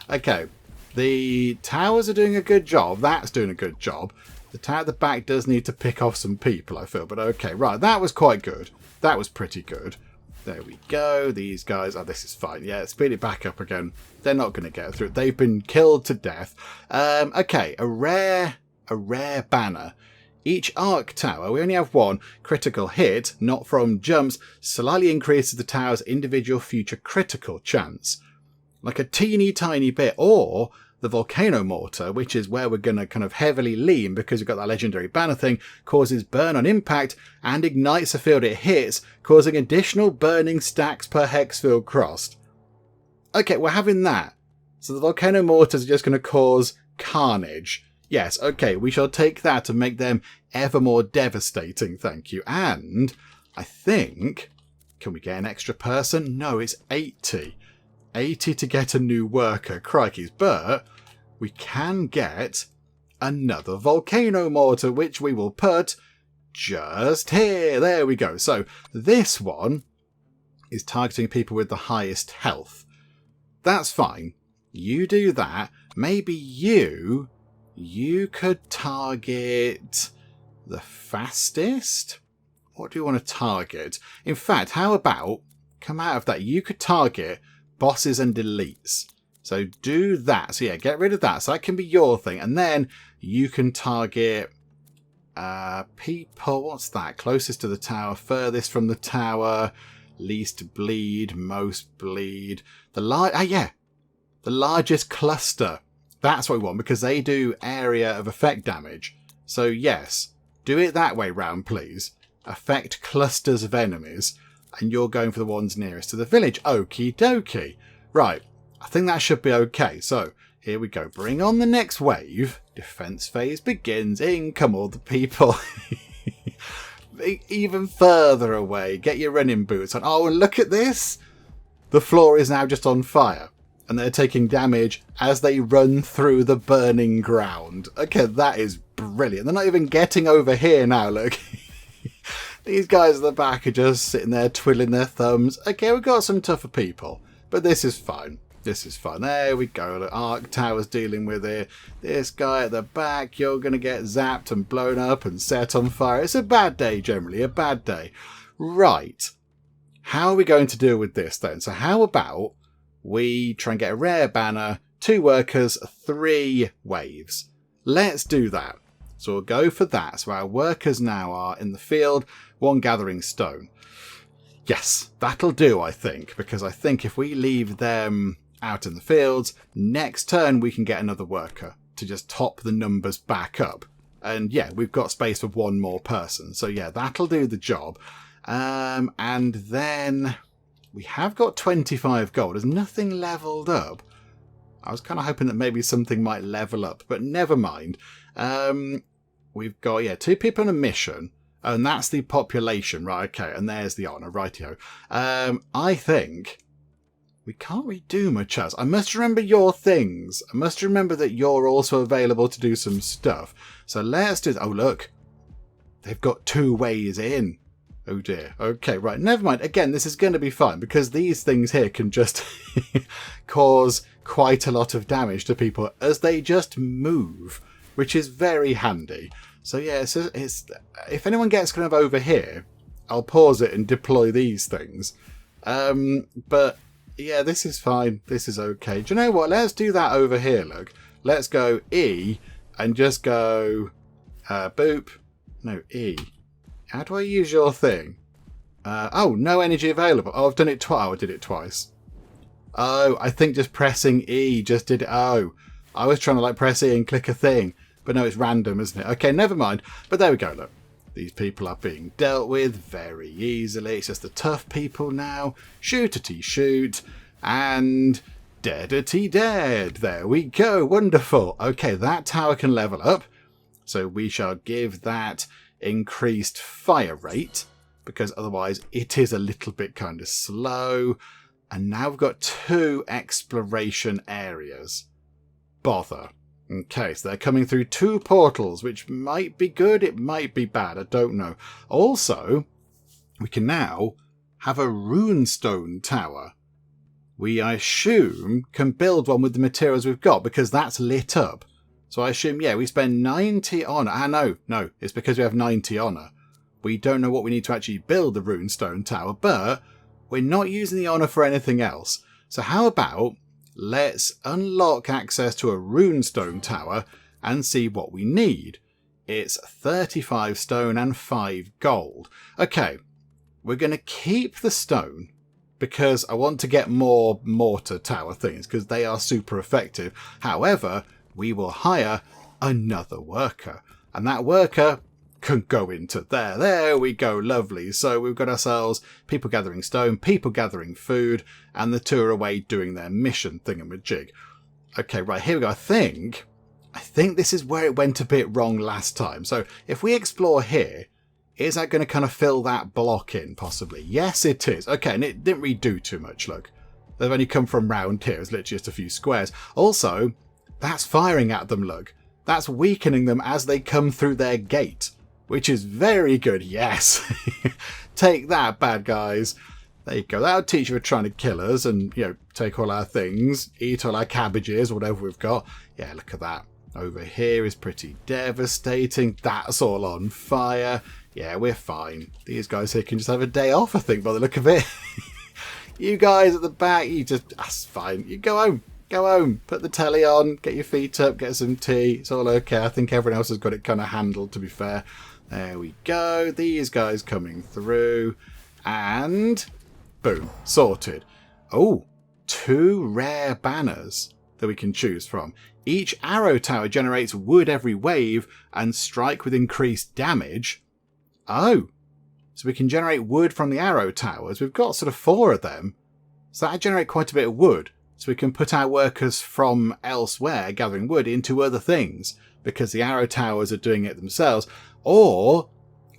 Okay, the towers are doing a good job. That's doing a good job. The tower at the back does need to pick off some people, I feel. But okay, right, that was quite good. That was pretty good. There we go. These guys... Oh, this is fine. Yeah, speed it back up again. They're not going to get through. They've been killed to death. Okay, a rare banner. Each arc tower, we only have 1 critical hit, not from jumps, slightly increases the tower's individual future critical chance. Like a teeny tiny bit. Or the volcano mortar, which is where we're going to kind of heavily lean because we've got that legendary banner thing, causes burn on impact and ignites the field it hits, causing additional burning stacks per hex field crossed. Okay, we're having that. So the volcano mortars are just going to cause carnage. Yes, okay, we shall take that and make them ever more devastating, thank you. And I think, can we get an extra person? No, it's 80. 80 to get a new worker, crikeys. But we can get another volcano mortar, which we will put just here. There we go. So this one is targeting people with the highest health. That's fine. You do that. Maybe you could target the fastest? What do you want to target? In fact, how about, come out of that, you could target bosses and elites. So do that. So yeah, get rid of that. So that can be your thing. And then you can target people. What's that? Closest to the tower, furthest from the tower, least bleed, most bleed. The largest cluster. That's what we want, because they do area of effect damage. So yes, do it that way round, please. Affect clusters of enemies. And you're going for the ones nearest to the village. Okie dokie. Right, I think that should be okay. So, here we go. Bring on the next wave. Defense phase begins. In come all the people. Even further away. Get your running boots on. Oh, and look at this. The floor is now just on fire. And they're taking damage as they run through the burning ground. Okay, that is brilliant. They're not even getting over here now, look. These guys at the back are just sitting there twiddling their thumbs. Okay, we've got some tougher people. But this is fine. This is fun. There we go. The Arc Tower's dealing with it. This guy at the back, you're going to get zapped and blown up and set on fire. It's a bad day, generally. A bad day. Right. How are we going to deal with this then? So how about we try and get a rare banner, 2 workers, 3 waves. Let's do that. So we'll go for that. So our workers now are in the field, 1 gathering stone. Yes, that'll do, I think, because I think if we leave them out in the fields, next turn we can get another worker to just top the numbers back up. And yeah, we've got space for 1 more person. So yeah, that'll do the job. And then we have got 25 gold. There's nothing leveled up. I was kind of hoping that maybe something might level up, but never mind. We've got, 2 people on a mission. And that's the population, right? Okay, and there's the honour, rightio. I think we can't really do much else. I must remember your things. I must remember that you're also available to do some stuff. So let's do... Oh, look. They've got 2 ways in. Oh, dear. Okay, right. Never mind. Again, this is going to be fine because these things here can just cause quite a lot of damage to people as they just move, which is very handy. So yeah, it's if anyone gets kind of over here, I'll pause it and deploy these things. But yeah, this is fine. This is okay. Do you know what? Let's do that over here, look. Let's go E and just go boop. No, E. How do I use your thing? Oh, no energy available. Oh, I've done it twice. Oh, I did it twice. Oh, I think just pressing E just did it. Oh, I was trying to like press E and click a thing. But no, it's random, isn't it? Okay, never mind. But there we go, look. These people are being dealt with very easily. It's just the tough people now. Shoot-a-tee shoot. And dead-a-tee dead. There we go. Wonderful. Okay, that tower can level up. So we shall give that increased fire rate. Because otherwise it is a little bit kind of slow. And now we've got 2 exploration areas. Bother. Okay, so they're coming through 2 portals, which might be good, it might be bad, I don't know. Also, we can now have a runestone tower. We, I assume, can build one with the materials we've got, because that's lit up. So I assume, yeah, we spend 90 honour. No, it's because we have 90 honour. We don't know what we need to actually build the runestone tower, but we're not using the honour for anything else. So how about... let's unlock access to a runestone tower and see what we need. It's 35 stone and 5 gold. Okay, we're going to keep the stone because I want to get more mortar tower things because they are super effective. However, we will hire another worker, and that worker can go into there. There we go, lovely. So we've got ourselves people gathering stone, people gathering food, and the two are away doing their mission thingamajig. Okay, right, here we go. I think this is where it went a bit wrong last time. So if we explore here, is that going to kind of fill that block in, possibly? Yes, it is. Okay, and it didn't really do too much, look. They've only come from round here. It's literally just a few squares. Also, that's firing at them, look. That's weakening them as they come through their gate, which is very good. Yes. Take that, bad guys. There you go. That'll teach you for trying to kill us and, you know, take all our things, eat all our cabbages, whatever we've got. Yeah, look at that. Over here is pretty devastating. That's all on fire. Yeah, we're fine. These guys here can just have a day off, I think, by the look of it. You guys at the back, that's fine. You go home. Go home. Put the telly on. Get your feet up. Get some tea. It's all okay. I think everyone else has got it kind of handled, to be fair. There we go. These guys coming through. And boom. Sorted. Oh, 2 rare banners that we can choose from. Each arrow tower generates wood every wave and strike with increased damage. Oh, so we can generate wood from the arrow towers. We've got sort of 4 of them. So that generate quite a bit of wood. So we can put our workers from elsewhere gathering wood into other things because the arrow towers are doing it themselves. Or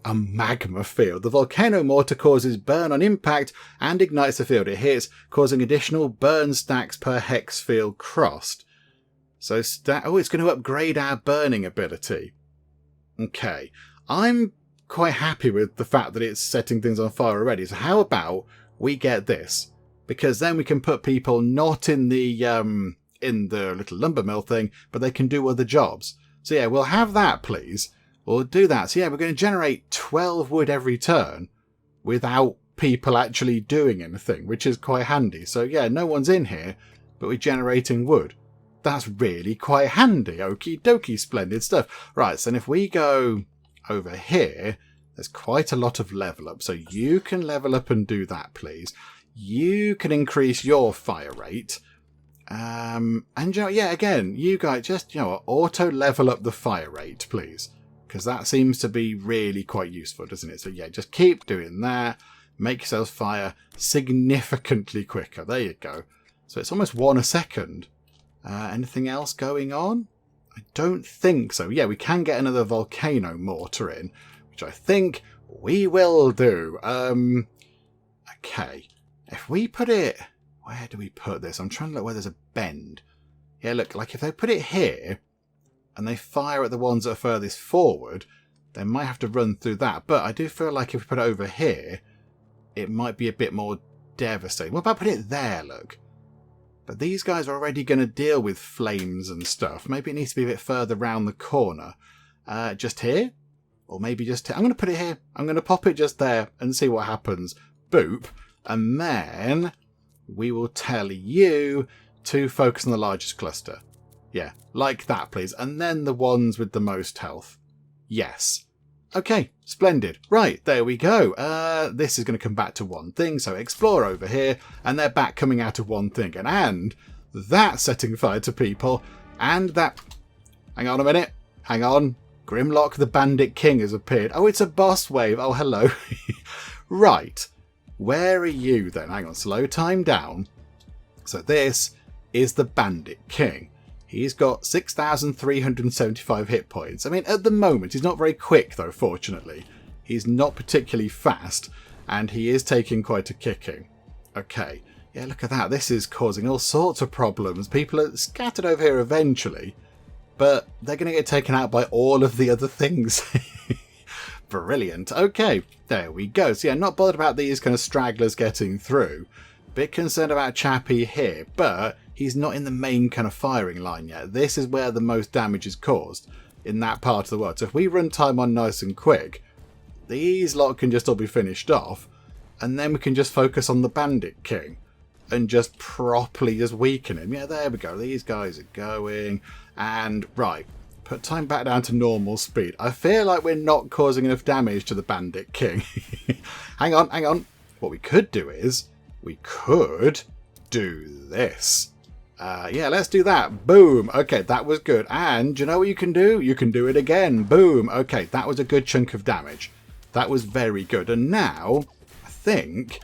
a magma field. The volcano mortar causes burn on impact and ignites the field it hits, causing additional burn stacks per hex field crossed. So it's going to upgrade our burning ability. Okay, I'm quite happy with the fact that it's setting things on fire already. So how about we get this? Because then we can put people not in the little lumber mill thing, but they can do other jobs. So yeah, we'll have that, please. We'll do that. So yeah, we're going to generate 12 wood every turn without people actually doing anything, which is quite handy. So yeah, no one's in here, but we're generating wood. That's really quite handy. Okie dokie, splendid stuff. Right, so then if we go over here, there's quite a lot of level up. So you can level up and do that, please. You can increase your fire rate. And yeah, again, you guys just, auto level up the fire rate, please. Because that seems to be really quite useful, doesn't it? So yeah, just keep doing that. Make yourselves fire significantly quicker. There you go. So it's almost 1 a second. Anything else going on? I don't think so. Yeah, we can get another volcano mortar in, which I think we will do. Okay. If we put it... Where do we put this? I'm trying to look where there's a bend. Yeah, look, like if they put it here and they fire at the ones that are furthest forward, they might have to run through that. But I do feel like if we put it over here, it might be a bit more devastating. What about putting it there, look? But these guys are already going to deal with flames and stuff. Maybe it needs to be a bit further round the corner. Just here? Or maybe just here. I'm going to put it here. I'm going to pop it just there and see what happens. Boop. And then we will tell you to focus on the largest cluster. Yeah, like that, please. And then the ones with the most health. Yes. Okay, splendid. Right, there we go. This is going to come back to one thing. So explore over here, and they're back coming out of one thing. And that's setting fire to people. And that... Hang on a minute. Hang on. Grimlock the Bandit King has appeared. Oh, it's a boss wave. Oh, hello. Right. Where are you then? Hang on, slow time down. So this is the Bandit King. He's got 6,375 hit points. I mean, at the moment, he's not very quick, though, fortunately. He's not particularly fast, and he is taking quite a kicking. Okay, yeah, look at that. This is causing all sorts of problems. People are scattered over here eventually, but they're going to get taken out by all of the other things. Brilliant. Okay, there we go. So yeah, not bothered about these kind of stragglers getting through. Bit concerned about Chappie here, but he's not in the main kind of firing line yet. This is where the most damage is caused in that part of the world. So if we run time on nice and quick, these lot can just all be finished off, and then we can just focus on the Bandit King and just properly just weaken him. Yeah, there we go. These guys are going. And right, put time back down to normal speed. I feel like we're not causing enough damage to the Bandit King. Hang on. What we could do is we could do this. Yeah, let's do that. Boom. Okay, that was good. And do you know what you can do? You can do it again. Boom. Okay, that was a good chunk of damage. That was very good. And now, I think,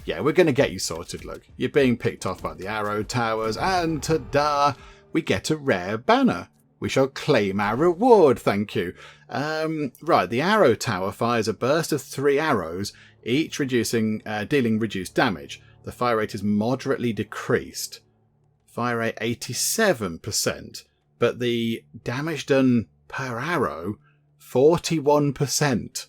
yeah, we're going to get you sorted, look. You're being picked off by the arrow towers. And ta-da, we get a rare banner. We shall claim our reward, thank you. Right, the arrow tower fires a burst of 3 arrows, each dealing reduced damage. The fire rate is moderately decreased. Fire rate 87%, but the damage done per arrow, 41%.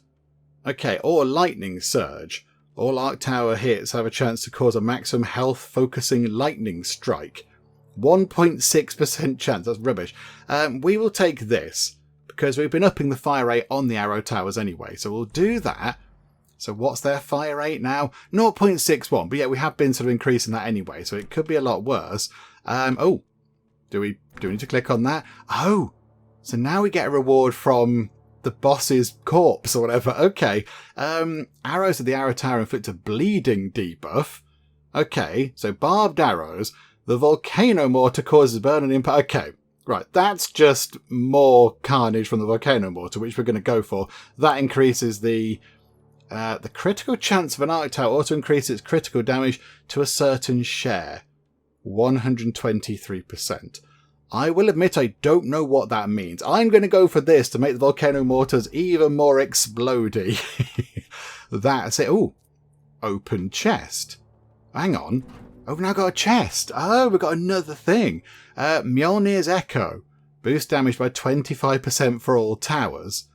Okay, or lightning surge. All arc tower hits have a chance to cause a maximum health focusing lightning strike. 1.6% chance, that's rubbish. We will take this, because we've been upping the fire rate on the arrow towers anyway, so we'll do that. So what's their fire rate now? 0.61, but yeah, we have been sort of increasing that anyway, so it could be a lot worse. Oh, do we need to click on that? Oh, so now we get a reward from the boss's corpse or whatever. Okay, arrows of the arrow tower inflict a bleeding debuff. Okay, so barbed arrows. The volcano mortar causes burn and impact. Okay, right, that's just more carnage from the volcano mortar, which we're going to go for. That increases the critical chance of an arc tower also increases its critical damage to a certain share. 123%. I will admit I don't know what that means. I'm going to go for this to make the volcano mortars even more explodey. That's it. Ooh, open chest. Hang on. Oh, we've now got a chest. Oh, we've got another thing. Mjolnir's Echo. Boost damage by 25% for all towers.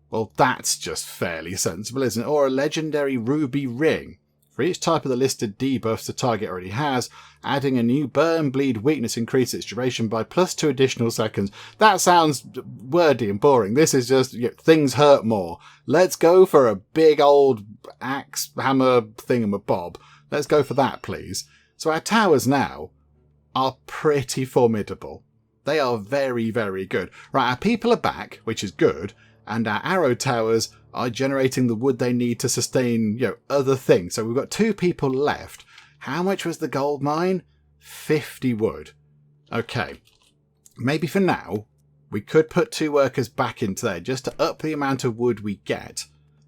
Well, that's just fairly sensible, isn't it? Or a legendary ruby ring. For each type of the listed debuffs the target already has, adding a new burn bleed weakness increases its duration by +2 additional seconds. That sounds wordy and boring. This is just, things hurt more. Let's go for a big old axe hammer thingamabob. Let's go for that, please. So our towers now are pretty formidable. They are very, very good. Right, our people are back, which is good, and our arrow towers are generating the wood they need to sustain, other things. So we've got 2 people left. How much was the gold mine? 50 wood. Okay. Maybe for now, we could put 2 workers back into there just to up the amount of wood we get.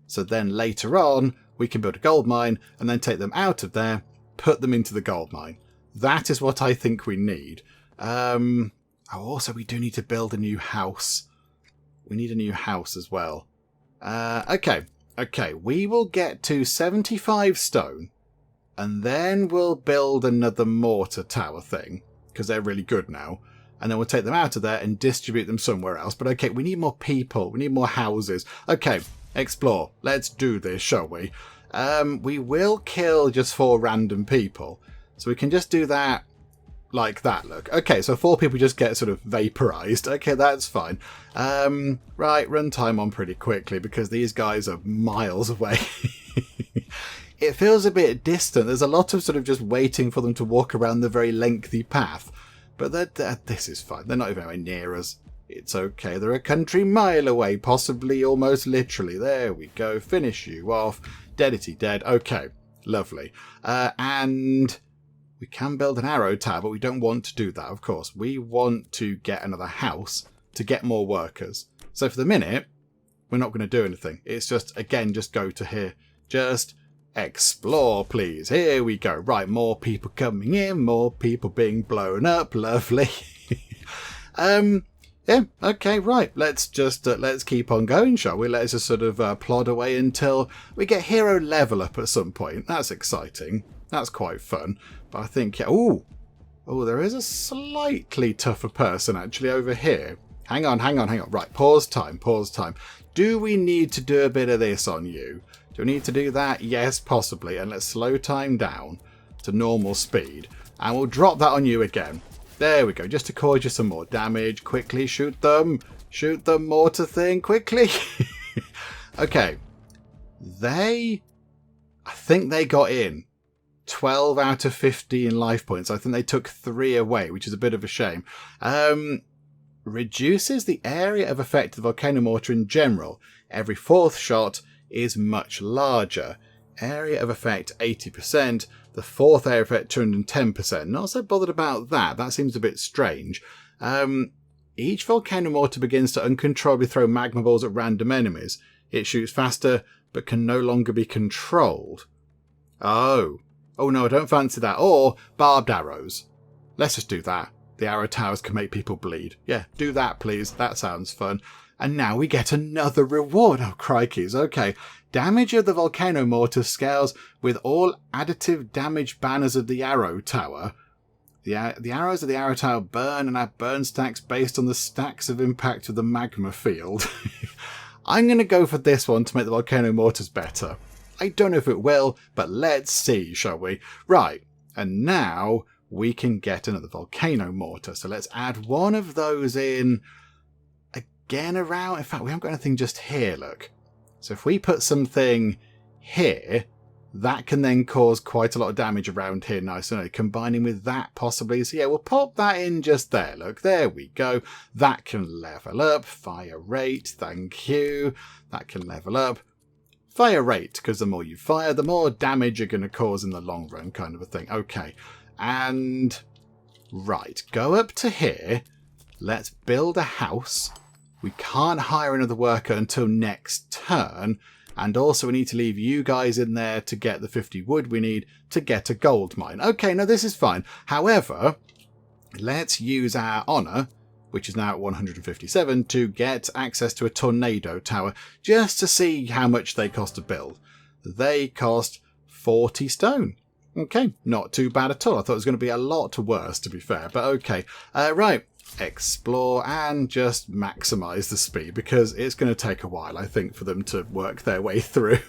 So then later on, we can build a gold mine and then take them out of there, put them into the gold mine. That is what I think we need. Also, we do need to build a new house. We need a new house as well. Okay, we will get to 75 stone, and then we'll build another mortar tower thing, because they're really good now, and then we'll take them out of there and distribute them somewhere else. But okay, we need more people, we need more houses. Okay, explore, let's do this, shall we? We will kill just 4 random people, so we can just do that like that, look. Okay, so 4 people just get sort of vaporized. Okay, that's fine. Right, run time on pretty quickly because these guys are miles away. It feels a bit distant. There's a lot of sort of just waiting for them to walk around the very lengthy path. But this is fine. They're not even anywhere near us. It's okay. They're a country mile away, possibly almost literally. There we go. Finish you off. Deadity dead. Okay, lovely. And we can build an arrow tower, but we don't want to do that, of course. We want to get another house to get more workers. So for the minute, we're not going to do anything. It's just, again, just go to here. Just explore, please. Here we go. Right, more people coming in, more people being blown up. Lovely. Yeah, okay, right. Let's just, let's keep on going, shall we? Let's just sort of plod away until we get hero level up at some point. That's exciting. That's quite fun. But I think, yeah, oh, there is a slightly tougher person actually over here. Hang on. Right, pause time. Do we need to do a bit of this on you? Do we need to do that? Yes, possibly. And let's slow time down to normal speed. And we'll drop that on you again. There we go, just to cause you some more damage. Quickly shoot them. Shoot the mortar thing, quickly. Okay. I think they got in. 12 out of 15 life points. I think they took 3 away, which is a bit of a shame. Reduces the area of effect of the volcano mortar in general. Every 4th shot is much larger. Area of effect 80%. The fourth area of effect 210%. Not so bothered about that. That seems a bit strange. Each volcano mortar begins to uncontrollably throw magma balls at random enemies. It shoots faster, but can no longer be controlled. Oh no, I don't fancy that. Or barbed arrows. Let's just do that. The arrow towers can make people bleed. Yeah, do that, please. That sounds fun. And now we get another reward. Oh, crikeys. Okay. Damage of the volcano mortar scales with all additive damage banners of the arrow tower. The arrows of the arrow tower burn and have burn stacks based on the stacks of impact of the magma field. I'm going to go for this one to make the volcano mortars better. I don't know if it will, but let's see, shall we? Right. And now we can get another volcano mortar. So let's add one of those in again around. In fact, we haven't got anything just here, look. So if we put something here, that can then cause quite a lot of damage around here. Nice and combining with that possibly. So yeah, we'll pop that in just there. Look, there we go. That can level up. Fire rate, thank you. That can level up. Fire rate, because the more you fire, the more damage you're going to cause in the long run, kind of a thing. Okay. And, right, go up to here. Let's build a house. We can't hire another worker until next turn. And also we need to leave you guys in there to get the 50 wood we need to get a gold mine. Okay, no, this is fine. However, let's use our honour, which is now at 157, to get access to a tornado tower, just to see how much they cost to build. They cost 40 stone. Okay, not too bad at all. I thought it was going to be a lot worse, to be fair, but okay. Right, explore and just maximise the speed, because it's going to take a while, I think, for them to work their way through.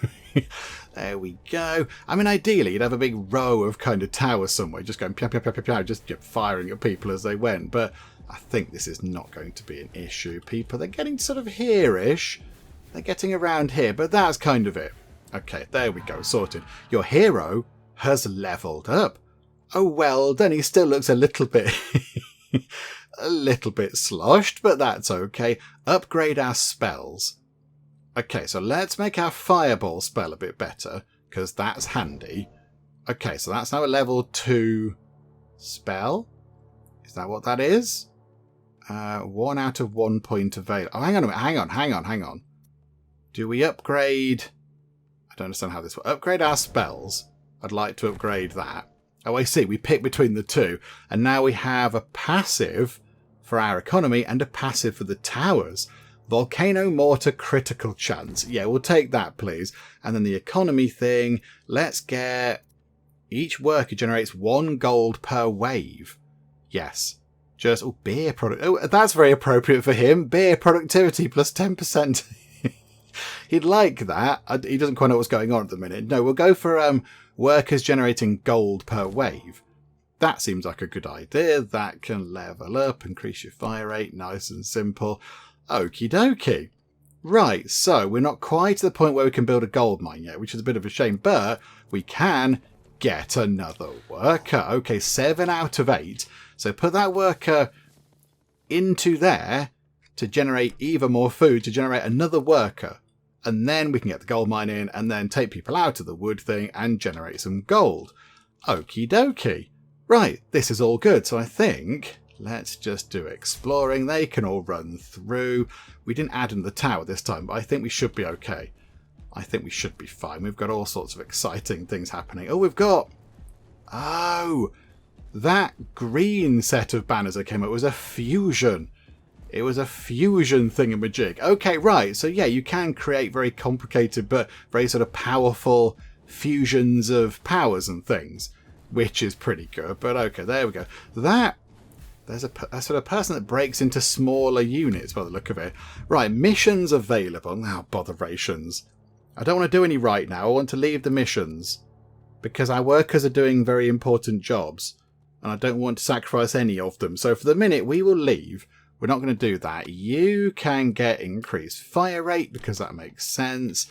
There we go. I mean, ideally, you'd have a big row of kind of towers somewhere, just going pew, pew, pew, pew, pew, just firing at people as they went, but I think this is not going to be an issue. People, they're getting sort of here-ish. They're getting around here, but that's kind of it. Okay, there we go, sorted. Your hero has leveled up. Oh, well, then he still looks a little bit a little bit sloshed, but that's okay. Upgrade our spells. Okay, so let's make our fireball spell a bit better, because that's handy. Okay, so that's now a level 2 spell. Is that what that is? 1 out of 1 point available. Oh, hang on a minute. Hang on. Do we upgrade? I don't understand how this works. Upgrade our spells. I'd like to upgrade that. Oh, I see. We pick between the two. And now we have a passive for our economy and a passive for the towers. Volcano mortar critical chance. Yeah, we'll take that, please. And then the economy thing. Let's get... Each worker generates 1 gold per wave. Yes. Just... Oh, beer product. Oh, that's very appropriate for him. Beer productivity plus 10%. He'd like that. He doesn't quite know what's going on at the minute. No, we'll go for workers generating gold per wave. That seems like a good idea. That can level up, increase your fire rate. Nice and simple. Okie dokie. Right, so we're not quite to the point where we can build a gold mine yet, which is a bit of a shame, but we can get another worker. Okay, 7 out of 8. So put that worker into there to generate even more food, to generate another worker. And then we can get the gold mine in and then take people out of the wood thing and generate some gold. Okie dokie. Right, this is all good. So I think let's just do exploring. They can all run through. We didn't add in the tower this time, but I think we should be okay. I think we should be fine. We've got all sorts of exciting things happening. Oh, we've got... Oh, that green set of banners that came up was a fusion. It was a fusion thingamajig. Okay, right. So yeah, you can create very complicated but very sort of powerful fusions of powers and things, which is pretty good. But okay, there we go. There's a sort of person that breaks into smaller units by the look of it. Right, missions available. Now, botherations. I don't want to do any right now. I want to leave the missions because our workers are doing very important jobs and I don't want to sacrifice any of them. So for the minute, we will leave. We're not going to do that. You can get increased fire rate because that makes sense.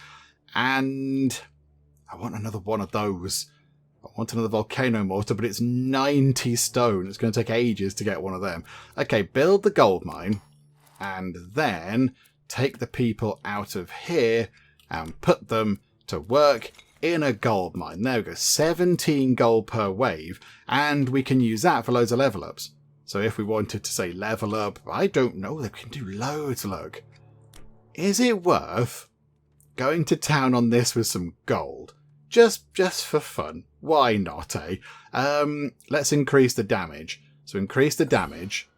And I want another one of those. I want another volcano mortar, but it's 90 stone. It's going to take ages to get one of them. Okay, build the gold mine. And then take the people out of here and put them to work in a gold mine. There we go, 17 gold per wave, and we can use that for loads of level ups. So if we wanted to say level up, I don't know, they can do loads, look. Is it worth going to town on this with some gold? Just for fun. Why not, eh? Let's increase the damage. So increase the damage.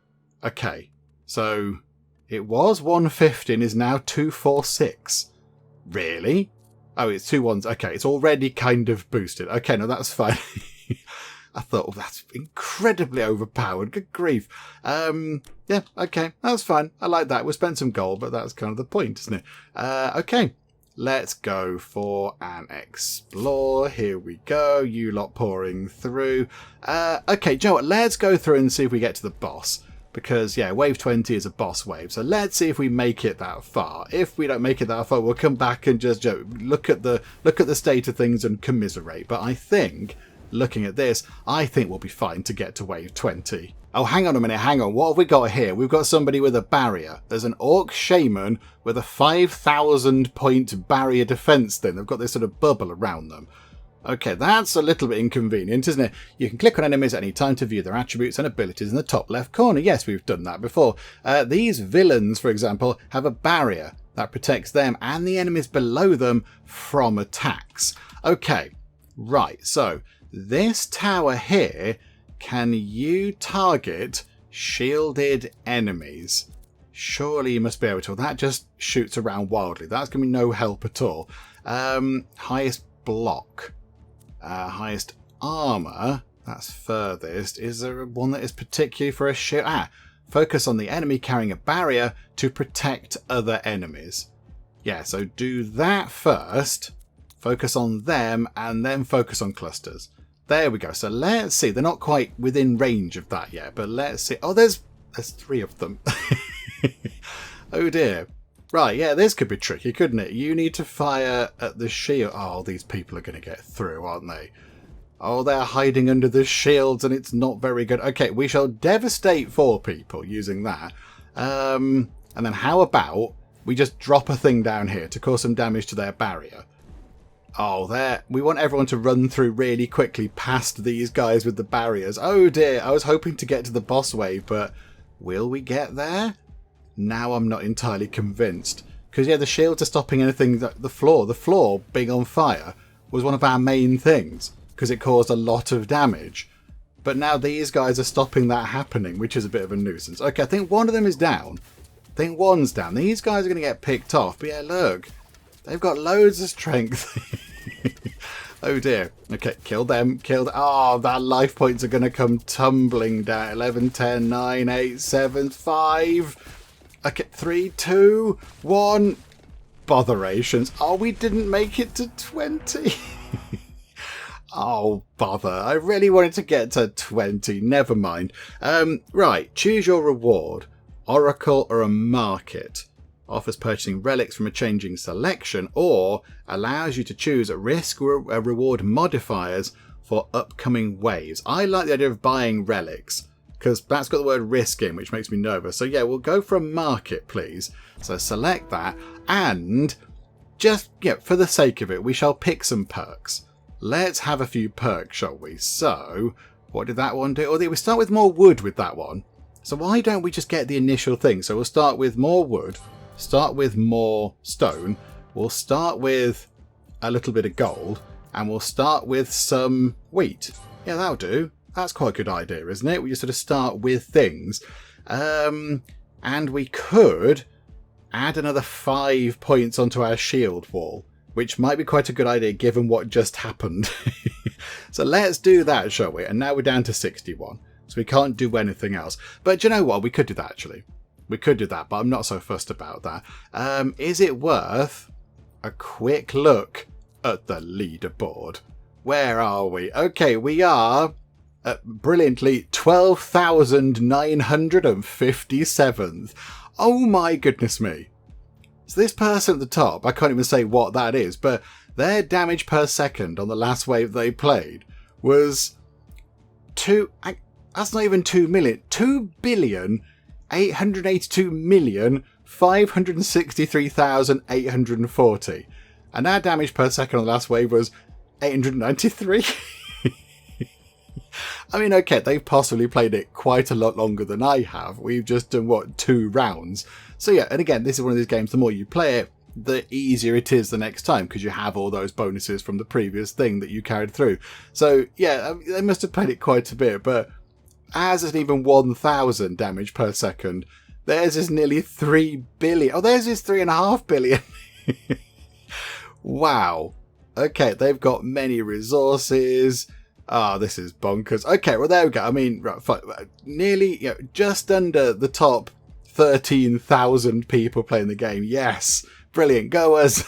Okay, so it was 150 and is now 246. Really? Oh, it's 2 ones. Okay, it's already kind of boosted. Okay, no, that's fine. I thought, oh, that's incredibly overpowered. Good grief. Yeah, okay, that's fine. I like that. We'll spend some gold, but that's kind of the point, isn't it? Okay, let's go for an explore. Here we go. You lot pouring through. Okay, do you know what? Let's go through and see if we get to the boss. Because, yeah, wave 20 is a boss wave. So let's see if we make it that far. If we don't make it that far, we'll come back and just look at the state of things and commiserate. But I think, looking at this, I think we'll be fine to get to wave 20. Oh, hang on a minute, hang on. What have we got here? We've got somebody with a barrier. There's an orc shaman with a 5,000 point barrier defense thing. They've got this sort of bubble around them. Okay, that's a little bit inconvenient, isn't it? You can click on enemies at any time to view their attributes and abilities in the top left corner. Yes, we've done that before. These villains, for example, have a barrier that protects them and the enemies below them from attacks. Okay, right, so this tower here, can you target shielded enemies? Surely you must be able to. That just shoots around wildly. That's going to be no help at all. Highest block. Highest armor, that's furthest. Is there one that is particularly for a shield? Focus on the enemy carrying a barrier to protect other enemies. Yeah, so do that first. Focus on them and then focus on clusters. There we go. So let's see. They're not quite within range of that yet, but let's see. Oh, there's 3 of them. Oh dear. Right, yeah, this could be tricky, couldn't it? You need to fire at the shield. Oh, these people are going to get through, aren't they? Oh, they're hiding under the shields and it's not very good. Okay, we shall devastate 4 people using that. And then how about we just drop a thing down here to cause some damage to their barrier? Oh, there. We want everyone to run through really quickly past these guys with the barriers. Oh dear, I was hoping to get to the boss wave, but will we get there? Now I'm not entirely convinced. Because, yeah, the shields are stopping anything. The floor being on fire was one of our main things. Because it caused a lot of damage. But now these guys are stopping that happening, which is a bit of a nuisance. Okay, I think one of them is down. I think one's down. These guys are going to get picked off. But, yeah, look. They've got loads of strength. Oh, dear. Okay, kill them. Oh, that life points are going to come tumbling down. 11, 10, 9, 8, 7, 5... Okay, 3, 2, 1. Botherations. Oh, we didn't make it to 20. Oh, bother. I really wanted to get to 20. Never mind. Right, choose your reward. Oracle or a market. Offers purchasing relics from a changing selection, or allows you to choose risk or reward modifiers for upcoming waves. I like the idea of buying relics, because that's got the word risk in, which makes me nervous. So yeah, we'll go for a market, please. So select that, and just, yeah, for the sake of it, we shall pick some perks. Let's have a few perks, shall we? So, what did that one do? Oh, we start with more wood with that one. So why don't we just get the initial thing? So we'll start with more wood, start with more stone, we'll start with a little bit of gold, and we'll start with some wheat. Yeah, that'll do. That's quite a good idea, isn't it? We just sort of start with things. And we could add another 5 points onto our shield wall, which might be quite a good idea given what just happened. So let's do that, shall we? And now we're down to 61. So we can't do anything else. But do you know what? We could do that, actually. We could do that, but I'm not so fussed about that. Is it worth a quick look at the leaderboard? Where are we? Okay, we are... brilliantly 12,957th. Oh my goodness me. So this person at the top, I can't even say what that is, but their damage per second on the last wave they played was that's not even 2 million. 2,882,563,840. And our damage per second on the last wave was 893. I mean, okay, they've possibly played it quite a lot longer than I have. We've just done, what, 2 rounds? So yeah, and again, this is one of these games, the more you play it, the easier it is the next time, because you have all those bonuses from the previous thing that you carried through. So yeah, they must have played it quite a bit, but ours isn't even 1,000 damage per second. Theirs is nearly 3 billion. Oh, theirs is 3.5 billion. Wow. Okay, they've got many resources. Ah, this is bonkers. Okay, well, there we go. I mean, right, nearly, just under the top 13,000 people playing the game. Yes, brilliant. Go us.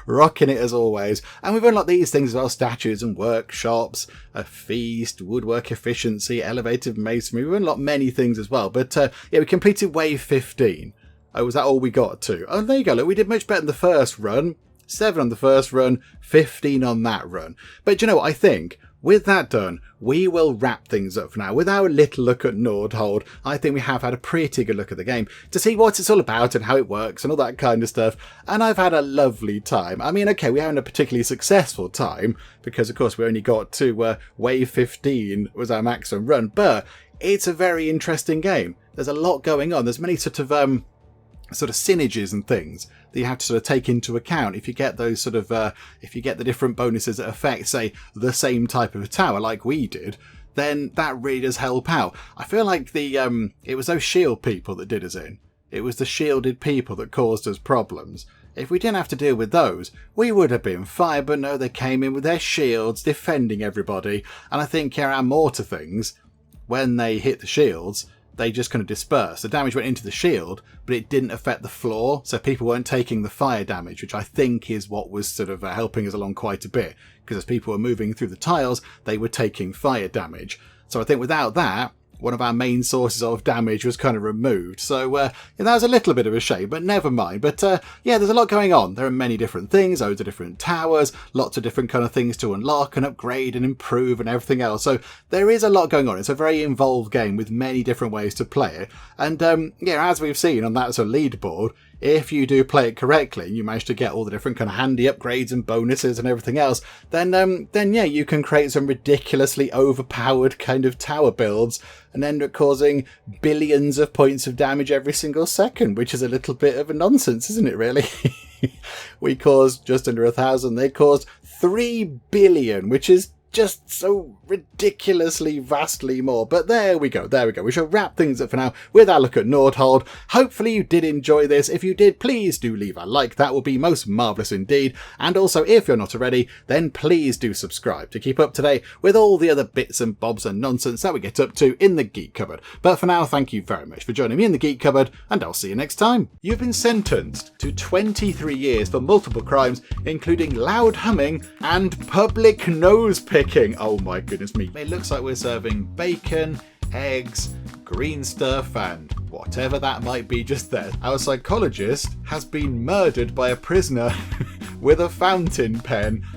Rocking it as always. And we've unlocked these things as well: statues and workshops, a feast, woodwork efficiency, elevated masonry. We've unlocked many things as well. But yeah, we completed wave 15. Oh, was that all we got to? Oh, there you go. Look, we did much better than the first run. 7 on the first run, 15 on that run. But you know what? I think with that done, we will wrap things up for now. With our little look at Nordhold, I think we have had a pretty good look at the game to see what it's all about and how it works and all that kind of stuff. And I've had a lovely time. I mean, okay, we haven't a particularly successful time because, of course, we only got to wave 15 was our maximum run. But it's a very interesting game. There's a lot going on. There's many sort of synergies and things that you have to sort of take into account if you get those sort of if you get the different bonuses that affect, say, the same type of tower like we did, then that really does help out. I feel like the it was those shield people that did us in. It was the shielded people that caused us problems. If we didn't have to deal with those, we would have been fine, but no, they came in with their shields defending everybody. And I think our mortar things, when they hit the shields, they just kind of dispersed. The damage went into the shield, but it didn't affect the floor, so people weren't taking the fire damage, which I think is what was sort of helping us along quite a bit, because as people were moving through the tiles, they were taking fire damage. So I think without that, one of our main sources of damage was kind of removed. So that was a little bit of a shame, but never mind. But yeah, there's a lot going on. There are many different things, loads of different towers, lots of different kind of things to unlock and upgrade and improve and everything else. So there is a lot going on. It's a very involved game with many different ways to play it. And yeah, as we've seen on that sort of leaderboard, if you do play it correctly and you manage to get all the different kind of handy upgrades and bonuses and everything else, then yeah, you can create some ridiculously overpowered kind of tower builds and end up causing billions of points of damage every single second, which is a little bit of a nonsense, isn't it, really? We caused just under 1,000. They caused 3 billion, which is just so ridiculously vastly more. But there we go. We shall wrap things up for now with our look at Nordhold. Hopefully you did enjoy this. If you did, please do leave a like. That would be most marvellous indeed. And also, if you're not already, then please do subscribe to keep up to date with all the other bits and bobs and nonsense that we get up to in the Geek Cupboard. But for now, thank you very much for joining me in the Geek Cupboard, and I'll see you next time. You've been sentenced to 23 years for multiple crimes, including loud humming and public nose picking. Oh my goodness me. It looks like we're serving bacon, eggs, green stuff, and whatever that might be just there. Our psychologist has been murdered by a prisoner with a fountain pen.